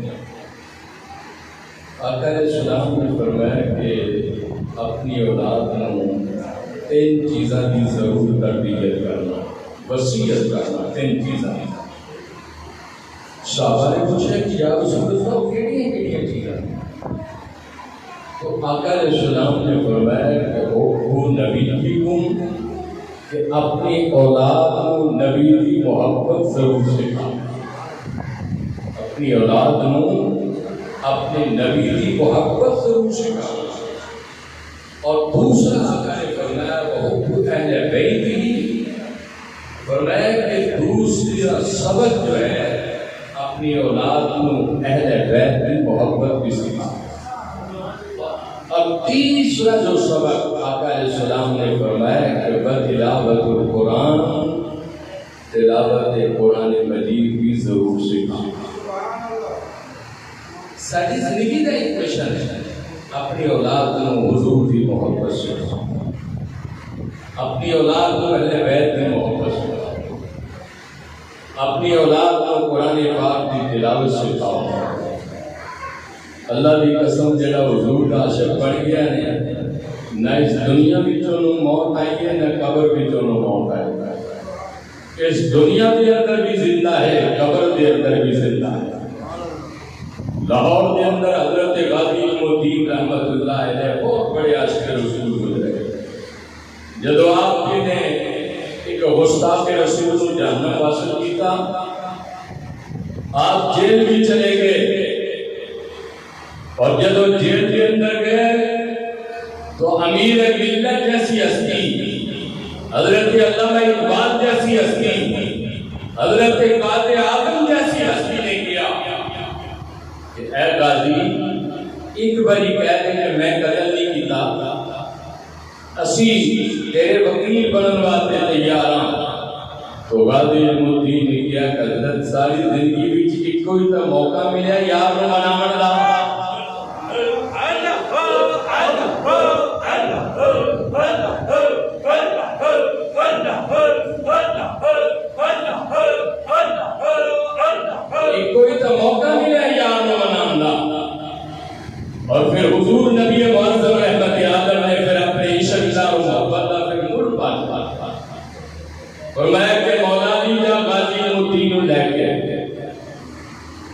Speaker 1: آقا علیہ السلام نے فرمایا کہ اپنی اولاد کو 3 چیزاں کی ضرور تربیت کرنا، وصیت کرنا. 3 چیزاں. صحابہ نے پوچھا کہ یا رسول اللہ کیڑی چیزاں؟ تو آقا علیہ السلام نے فرمایا کہ وہ نبی کہ اپنی اولاد کو نبی کی محبت ضرور سکھا. اپنی اولاد کو اپنے نبی کی محبت ضرور سکھا. اور دوسرا آقا نے فرمایا وہ اہل بیت ہی، فرمایا کہ دوسرا سبق جو ہے اپنی اولاد کو اہل بیت کی محبت بھی سکھا. اب تیسرا جو سبق آقا علیہ السلام نے فرمایا کہ تلاوت القرآن، تلاوت قرآن مجید بھی ضرور سکھا. ساری زندگی کا ایک مشن ہے اپنی اولاد کو حضور کی محبت سکھا، اپنی اولاد کو اہل بیت کی محبت سکھا، اپنی اولاد کو قرآن پاک کی تلاوت سکھاؤ. اللہ کی قسم جڑا حضور کا عاشق بن گیا ہے نہ اس دنیا وچوں موت آئی ہے نہ قبر وچوں موت آئی ہے. اس دنیا کے اندر بھی زندہ ہے، قبر کے اندر بھی زندہ ہے. لاہور کے اندر حضرت غازی الدین رحمت اللہ علیہ بہت بڑے عاشق رسول گزرے. جب آپ جی نے ایک گستاخ رسول کو جہنم حاصل کیتا، آپ جیل بھی چلے گئے. اور جب وہ جیل کے اندر گئے تو امیر ملت جیسی ہستی، حضرت علامہ اقبال جیسی ہستی، حضرت قائد اعظم جیسی ہستی نے کیا کہ اے قاضی ایک باری کہہ دے کہ میں قتل نہیں کیتا، اسی تیرے وکیل بنن واسطے تیار ہاں. تو غازی الدین نے کیا کہ حضرت ساری زندگی وچ ایکو ہی تا موقع ملیا یار نوں مناون دا. کوئی تو موقع ملا یار نو مناؤں دا. اور پھر حضور نبی معظم رحمت عالم نے پھر اپنے عشق اور محبت کا پھر مل پاتا فرمایا کہ مولا علی جا غازی الدین لے کے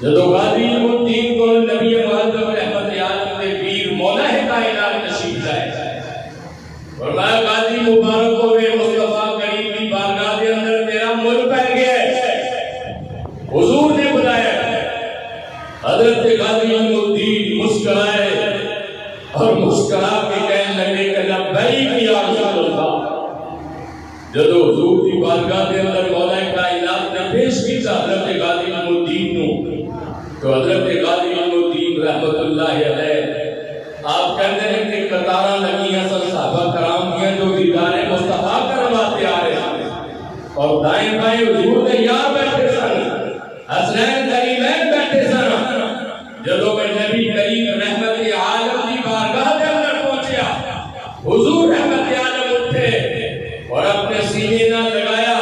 Speaker 1: جدو غازی الدین کو نبی معظم رحمت عالم نے ویر مولا کائنات تشریف لائے. فرمایا غازی مبارک ہوئے مصطفیٰ کریم کی بارگاہ کے اندر تیرا مل پہ گیا. حضور نے بلایا، حضرت غازی الدین مسکرائے اور مسکرا کے کہنے لگے کہ لبیک یا رسول اللہ. جب حضور کی بارگاہ کے اندر مولا کائنات نے پیش کیا حضرت غازی الدین نو، تو حضرت غازی الدین رحمت اللہ علیہ آپ کہتے ہیں کہ قطاراں لگیاں سن صحابہ کرام دیا جو دیدار مصطفیٰ کرواتے آ رہے ہیں اور دائیں بائیں حضور کے یار بیٹھے سن، حسنین کریمین بیٹھے سن. جدو میں نبی کریم رحمت عالم کی بارگاہ کے اندر پہنچیا، حضور رحمت عالم اٹھے اور اپنے سینے نہ لگایا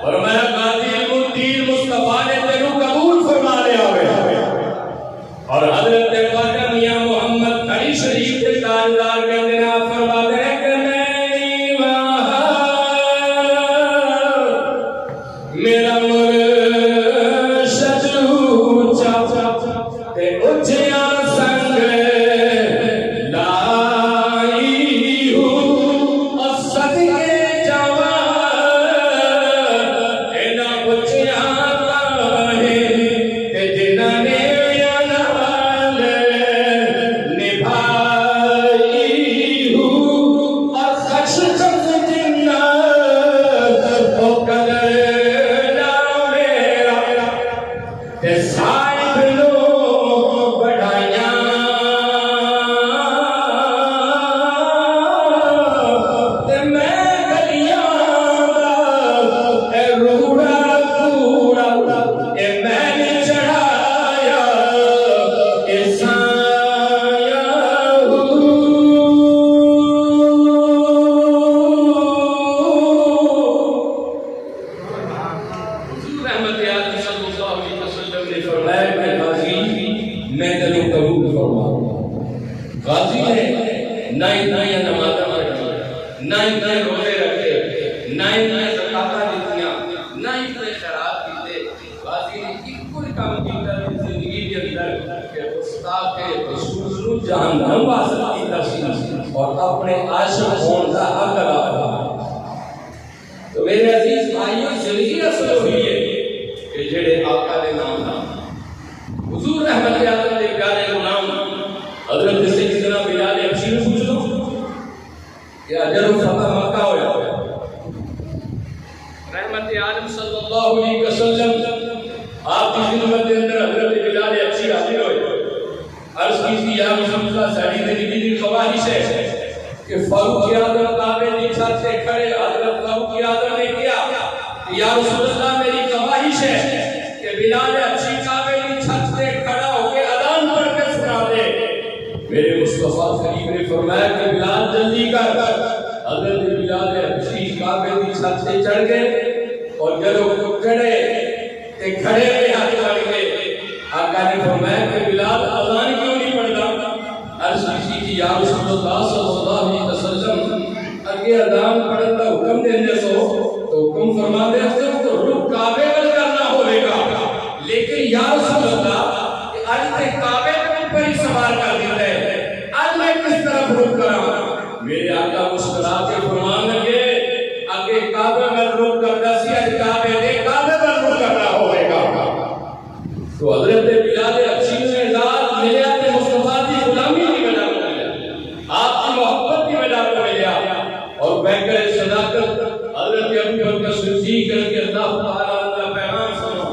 Speaker 1: اور میں غازی الدین مصطفیٰ نے تینوں قبول فرما لیا ہوئے. اور حضرت خواجہ میاں محمد علی شریف کے تاجدار کہتے ہیں آپ فرماتے ہیں کہ میں وہاں میرا
Speaker 2: جاوا
Speaker 1: فرما. غازی نے نئے نمازیں پڑھی, نئے روزے رکھے, نئے زکاتاں دتیاں, نئے خیرات کیتے. غازی نے ایک کوئی کام کیتا زندگی کے اندر کہ استاد کے رسول نو جہنم حاصل کیتا سی اور اپنے عاشق ہون دا حق ادا فرمایا. تو میرے عزیز بھائیوں, زندگی اصل ہوئی ہے کہ جڑے آقا دے نام دا حضور رحمت عالم دے پیارے غلام حضرت سیدنا بلال حبشی نے پوچھ لو کہ اجر فتح مکہ ہویا, رحمت عالم صلی اللہ علیہ وسلم آپ کی خدمت کے اندر حضرت بلال حبشی حاضر ہوئے. عرض کی یا رسول اللہ ساری زندگی کی خواہش ہے کہ فاروق اعظم کعبے کی چھت سے کھڑے. حضرت فاروق اعظم نے کیا کہ یا رسول اللہ میری خواہش ہے کہ بلال حبشی کعبے کی چھت سے کھڑا ہو کے اذان پڑھ کے سنا دے. میرے مصطفیٰ کریم نے فرمایا کہ بلال جلدی کر. حضرت بلال حبشی کعبے کی چھت سے چڑھ گئے اور جب کھڑے تے کھڑے میں ہاتھ لڑ گئے. آقا نے فرمایا کہ بلال اذان کیوں نہیں پڑھتا؟ عرض کسی کی یا رسول اللہ صلی اللہ علیہ وسلم اگے اذان پڑھن کا حکم دینے سو تو حکم فرما دے تو رخ کعبے پر کرنا ہوئے گا, لیکن یا رسول اللہ کہ آج تے کعبے پر ہی سوار کر دیتا ہے, آج میں کس طرف رخ کراں؟ میرے آقا مسکرا کے فرمان لگے آگے کعبے پر رخ کرنا سی, آج کعبے دے کعبے پر رخ کرنا ہوئے گا. تو حضرت بلال حبشی نے اعزاز ملیا تے مصطفیٰ کی غلامی کی وجہ کو ملیا, آپ کی محبت کی وجہ کو ملیا. اور بہتر صداقت حضرت ابو بکر صدیق رضی اللہ تعالیٰ عنہ پیغام سنو.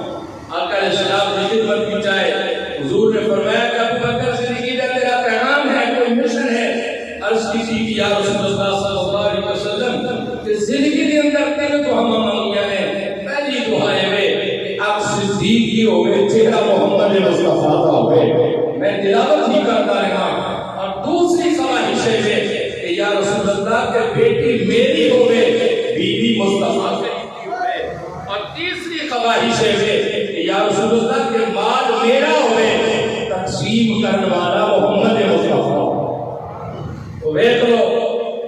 Speaker 1: آقا علیہ السلام نے خدمت کی چاہے, حضور نے فرمایا کہ ابو بکر صدیق کا تیرا پیغام ہے, کوئی مشن ہے؟ عرض کسی کی یا رسول اللہ صلی اللہ علیہ وسلم کہ زندگی کے اندر تیرے تو ہم مانگیاں نے. پہلی دعا ہے آپ صدیقی ہوئے, چہرہ محمد مصطفیٰ کا ہوئے, میں تلاوت ہی کرتا رہا. اور دوسری خواہش ہے کہ یا رسول اللہ کے بیٹی میری ہوئے, بیوی مصطفیٰ کی ہوئے. اور تیسری خواہش ہے کہ یا رسول اللہ کے مال میرا ہوئے, تقسیم کرنے والا محمد مصطفیٰ. تو دیکھ لو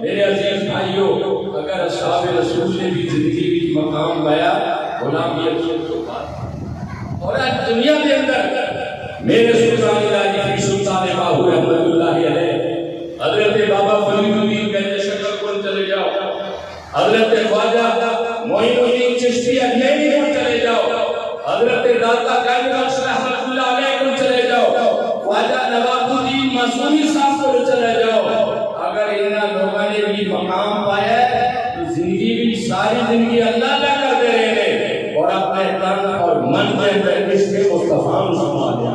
Speaker 1: میرے عزیز بھائیوں, اگر اصحاب رسول نے بھی زندگی بھی مقام پایا غلامیت تو بات. اور آج دنیا کے اندر میرے سلطان راجی سلطان باہو رحمت اللہ علیہ, حضرت بابا فرید الدین گنج شکر پور چلے جاؤ, حضرت خواجہ معین الدین چشتی اجمیری کو چلے جاؤ, حضرت داتا گنج بخش رحمت اللہ علیہ کو چلے جاؤ, خواجہ نواب الدین معصومی صاحب کو چلے جاؤ. اگر انہاں لوگوں نے بھی مقام پایا تو زندگی بھی ساری زندگی اللہ کا کرتے رہے اور اپنے تن اور من کے اندر اس کے مصطفیٰ سما دیا.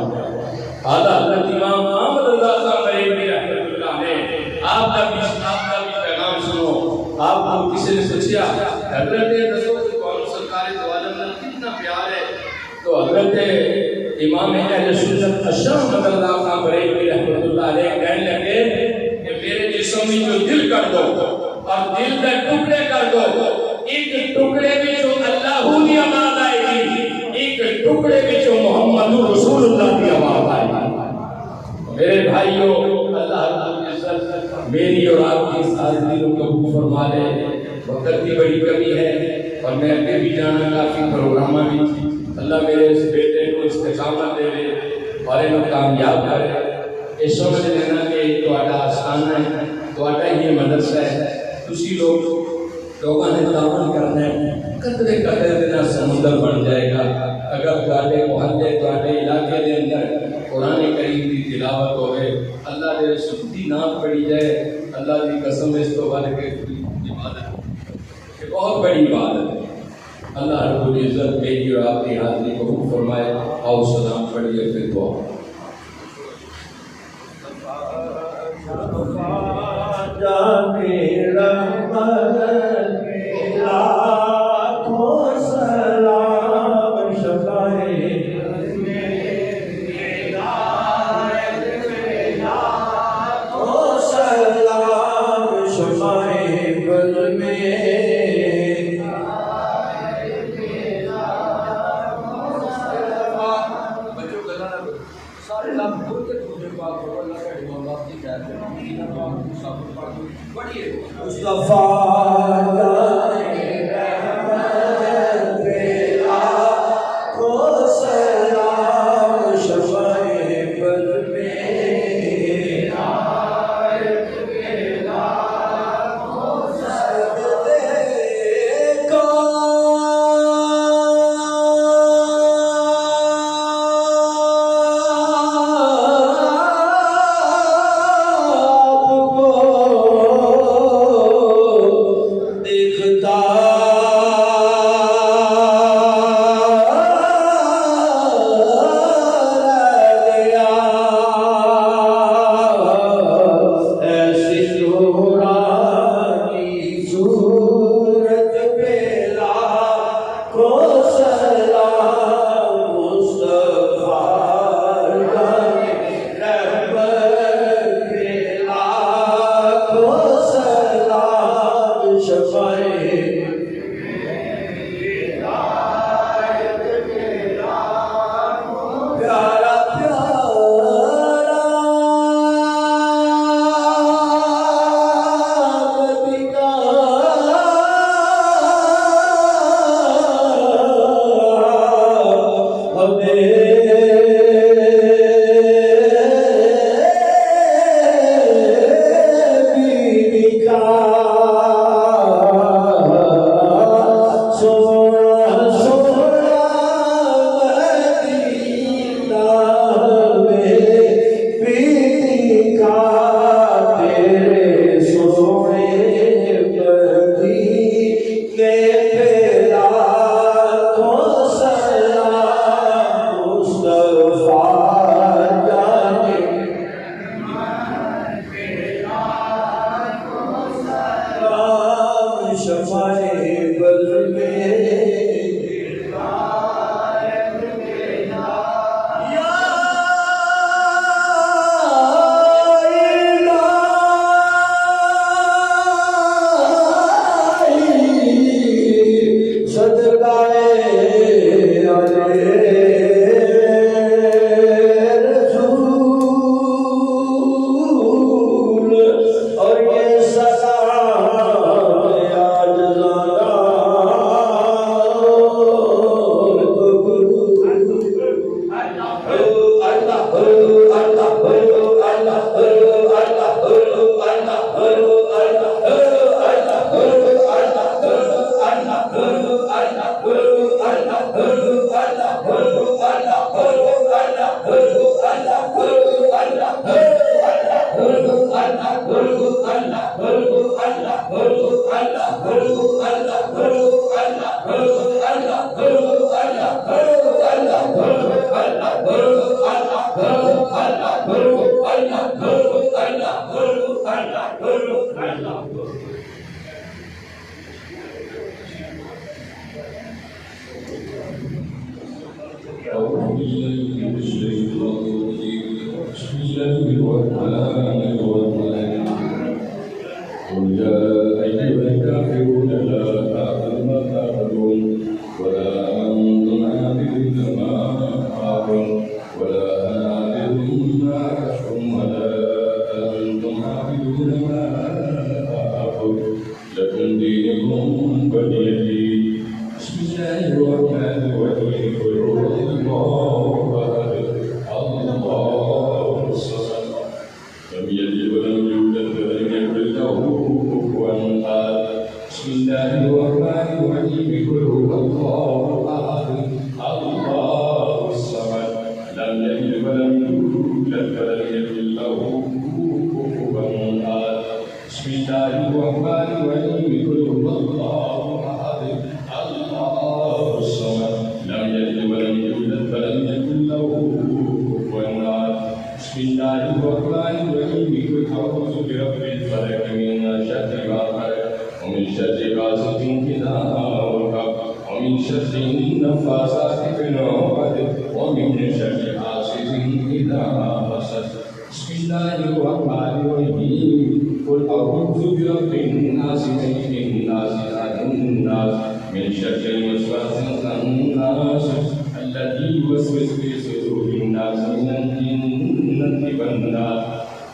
Speaker 1: حضرت امام احمد رضا خان بریلوی رحمۃ اللہ علیہ آپ کا بھی پیغام سنو. آپ کو کسی نے پوچھا حضرت دسو کہ کون سرکار دو عالم میں کتنا پیار ہے, تو حضرت امام اہل سنت اشرف احمد رضا خان بریلوی رحمۃ اللہ علیہ کہنے لگے کہ میرے جسم میں جو دل کر دو اور دل کے ٹکڑے کر دو, ایک ٹکڑے میں جو اللہ کی آواز آئے گی, ایک ٹکڑے میں جو محمد رسول اللہ کی آواز آئے گی. میرے بھائیوں, اللہ رب العزت میری اور آپ کی حاضری کو قبول فرما لے. وقت کی بڑی کمی ہے اور میں اگے بھی جانا, کافی پروگرام بھی. اللہ میرے اس بیٹے کو استقامت دے لے اور انہیں کامیاب کرے. اس سمجھ لینا کہ تہاڈا آستانہ ہے, تہاڈا ہی مدرسہ ہے, تسی لوگوں نے تعاون کرنا ہے. قطرے قطرے دینا سمندر بن جائے گا. اگر تہاڈے محلے تہاڈے علاقے دے اندر قرآن کریم کی تلاوت ہوئے, اللہ دے رسول دی نام پڑھی جائے, اللہ دی قسم اس تو بڑھ کے عبادت یہ بہت بڑی عبادت ہے. اللہ رب العزت میری اور آپ کی حاضری قبول فرمائے. آؤ سلام پڑھیے پھر دعا.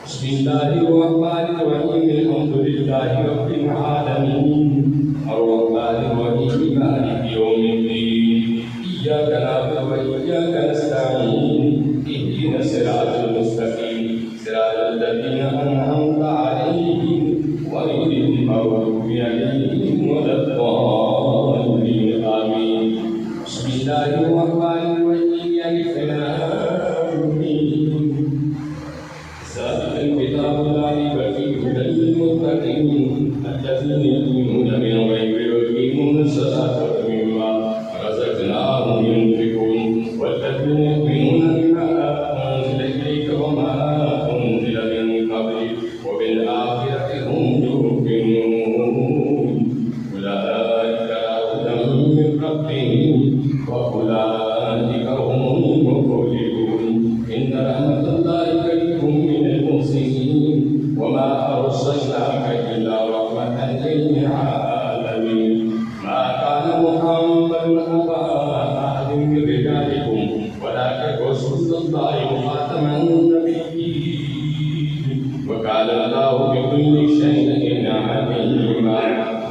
Speaker 1: بسم الله الرحمن الرحيم لله رب العالمين الرحمن الرحيم مالك يوم الدين إياك نعبد وإياك نستعين اهدنا الصراط المستقيم صراط الذين أنعمت عليهم غير المغضوب عليهم ولا الضالين آمين بسم الله الرحمن الرحيم ألف لام ميم ذلك الكتاب لا ريب فيه هدى للمتقين الذين يؤمنون بالغيب ويقيمون الصلاة ومما رزقناهم ينفقون والذين يؤمنون بما أنزل إليك وما أنزل من قبلك وبالآخرة هم يوقنون أولئك على هدى من ربهم وأولئك هم المفلحون إن رحمة الله قريب من المحسنين وما أرسلناك إلا رحمة للعالمين ما كان محمد أبا أحد من رجالكم ولكن رسول الله وخاتم النبيين وكان الله بكل شيء عليما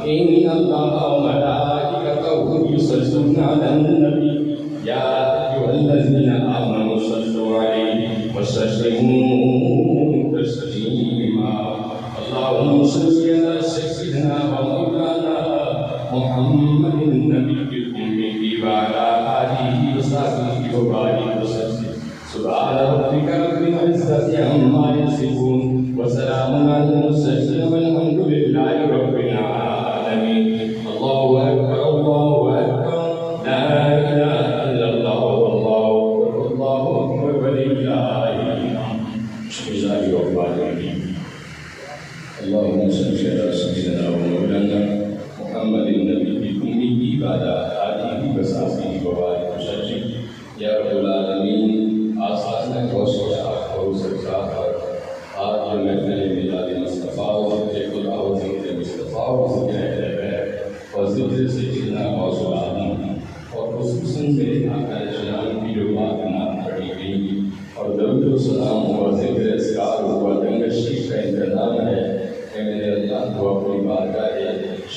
Speaker 1: إن الله وملائكته يصلون على النبي يا أيها الذين آمنوا صلوا عليه وسلموا تسليما اللهم صل على سيدنا ومولانا محمد النبي الأمي وعلى آله وصحبه وبارك وسلم سبحان ربك رب العزة عما يصفون وسلام على المرسلين والحمد لله رب العالمين الله أكبر الله أكبر لا إله إلا الله والله أكبر ولله الحمد بسم الله الرحمن الرحيم اللهم صل على سيدنا ومولانا محمد النبي الأمي وعلى آله وصحبه وبارك وسلم يا رب العالمين آسان وسعات وسعات آج محفل میلاد مصطفیٰ و ذکر خدا و ذکر مصطفیٰ و ذکر اہل بیت اور ذکر سیدنا غوث العالم اور خصوصاً میرے آقا اسلام کی جو بات نام پڑھی گئی اور درود و سلام اور ذکر اذکار و لنگر شریف کا انتظام ہے کہ میرے اللہ کو اپنی بارگاہ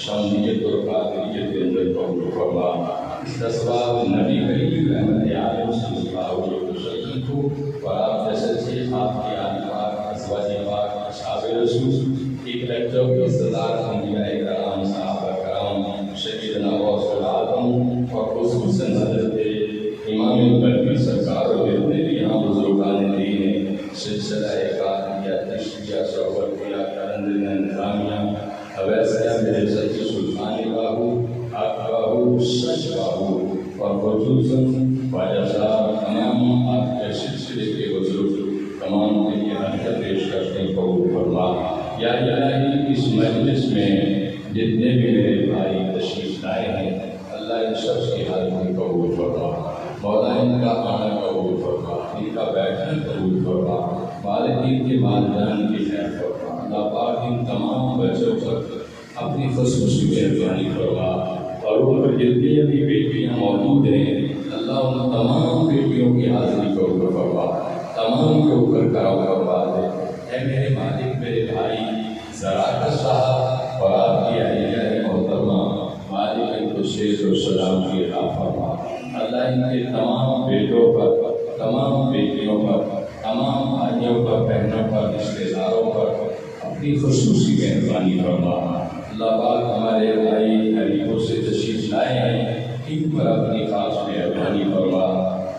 Speaker 1: شمولیت اور قادریت کے اندر قبول فرما اس اسباب نبی کریم رحمت عالم صلی اللہ علیہ وسلم کو اور آپ جیسے سے آپ کی آل پاک ازواج پاک اصحاب رسول ایک لکھوں کی صدار انبیاء کرام صحابہ کرام سیدنا غوث العالم اور خصوصاً حضرت امام البلخی سرکار و جتنے بھی یہاں بزرگان دین سلسلہ قادریہ تشیعہ صحبتیہ کرندہ نظامیہ اویسیہ میرے سچے سلطان باہو آق باہو سچ باہو اور خصوصاً خواجہ صاحب تمام آپ کے سلسلے کے بزرگ تمام کے لیے حرکت پیش کرتے ہیں قبول فرما یا الہی اس مجلس میں جتنے بھی میرے بھائی تشریف لائے ہیں اللہ ان سب کی حاضری قبول فرما مولا ان کا آنا قبول فرما ان کا بیٹھنا قبول فرما والدین کے والدین کی خیر فرما اللہ پاک ان تمام بچوں پر اپنی خصوصی مہربانی فرما اور ان پر جتنی بھی بیٹیاں موجود ہیں اللہ ان تمام بیٹیوں کی حاضری قبول فرما تمام کے اوپر کرم فرما دے اے میرے مالک میرے بھائی زراعت صاحب اور آپ کی اہلیہ محترمہ مالک ان کو شیر و سلام کی عطا فرما اللہ ان کے تمام بیٹوں پر تمام بیٹیوں پر تمام بھائیوں پر بہنوں پر رشتے داروں پر اپنی خصوصی مہربانی فرما اللہ پاک ہمارے بھائی حریفوں سے تشریف لائے ہیں ان پر اپنی خاص مہربانی فرما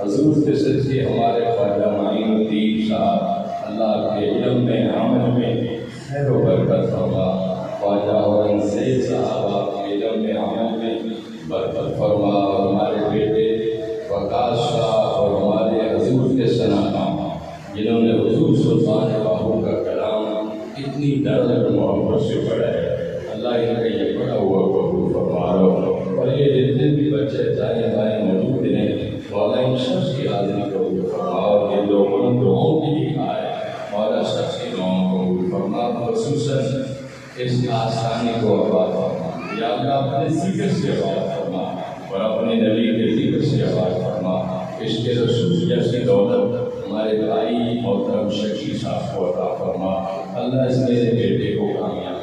Speaker 1: حضور کے صدقے ہمارے خواجہ معین الدین صاحب اللہ کے علم میں عمل میں خیر و برکت فرما خواجہ اورنگزیب صاحب آپ کے علم میں عمل میں برکت فرما اور ہمارے بیٹے وقاص صاحب اور ہمارے حضور کے ثناکام جنہوں نے حضور سلطان باہو کا کلام اتنی درد اور محبت سے پڑھا ہے اللہ ان کا یہ پڑھا ہوا قبول فرما رہا اور یہ جتنے بھی بچے دائیں بائیں موجود ہیں مولا ان سب کی حاضری قبول فرما اور یہ لوگوں دعاؤں کے لیے آئے مولا سب کی دعاؤں قبول فرما خصوصاً اس آسانی کو آباد فرما یا اللہ اپنے ذکر سے آباد فرما اور اپنے نبی کے ذکر سے آباد فرما اس کے رسول جیسی دولت ہمارے بھائی محترم شکی صاحب کو عطا فرما اللہ اس میرے بیٹے کو کامیاب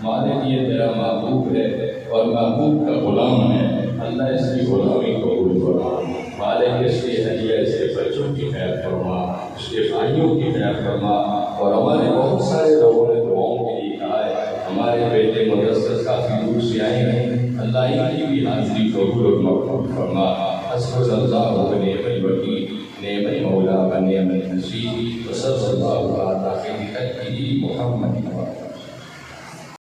Speaker 1: ہمارے لیے تیرا محبوب ہے اور محبوب کا غلام ہے، اللہ اس کی غلامی قبول فرما، مالک اس کے ہدیہ اس کے بچوں کی خیر فرما، اس کے بھائیوں کی خیر فرما، اور ہمارے بہت سارے لوگوں نے دعاؤں کے لیے کہا ہے، ہمارے بیٹے مدثر کافی دور سے آئے ہیں، اللہ ان کی بھی حاضری قبول اور مقبول فرما، حسبنا اللہ ونعم الوکیل، نعم المولا ونعم النصیر، وصلی اللہ علی خیر خلقہ محمد۔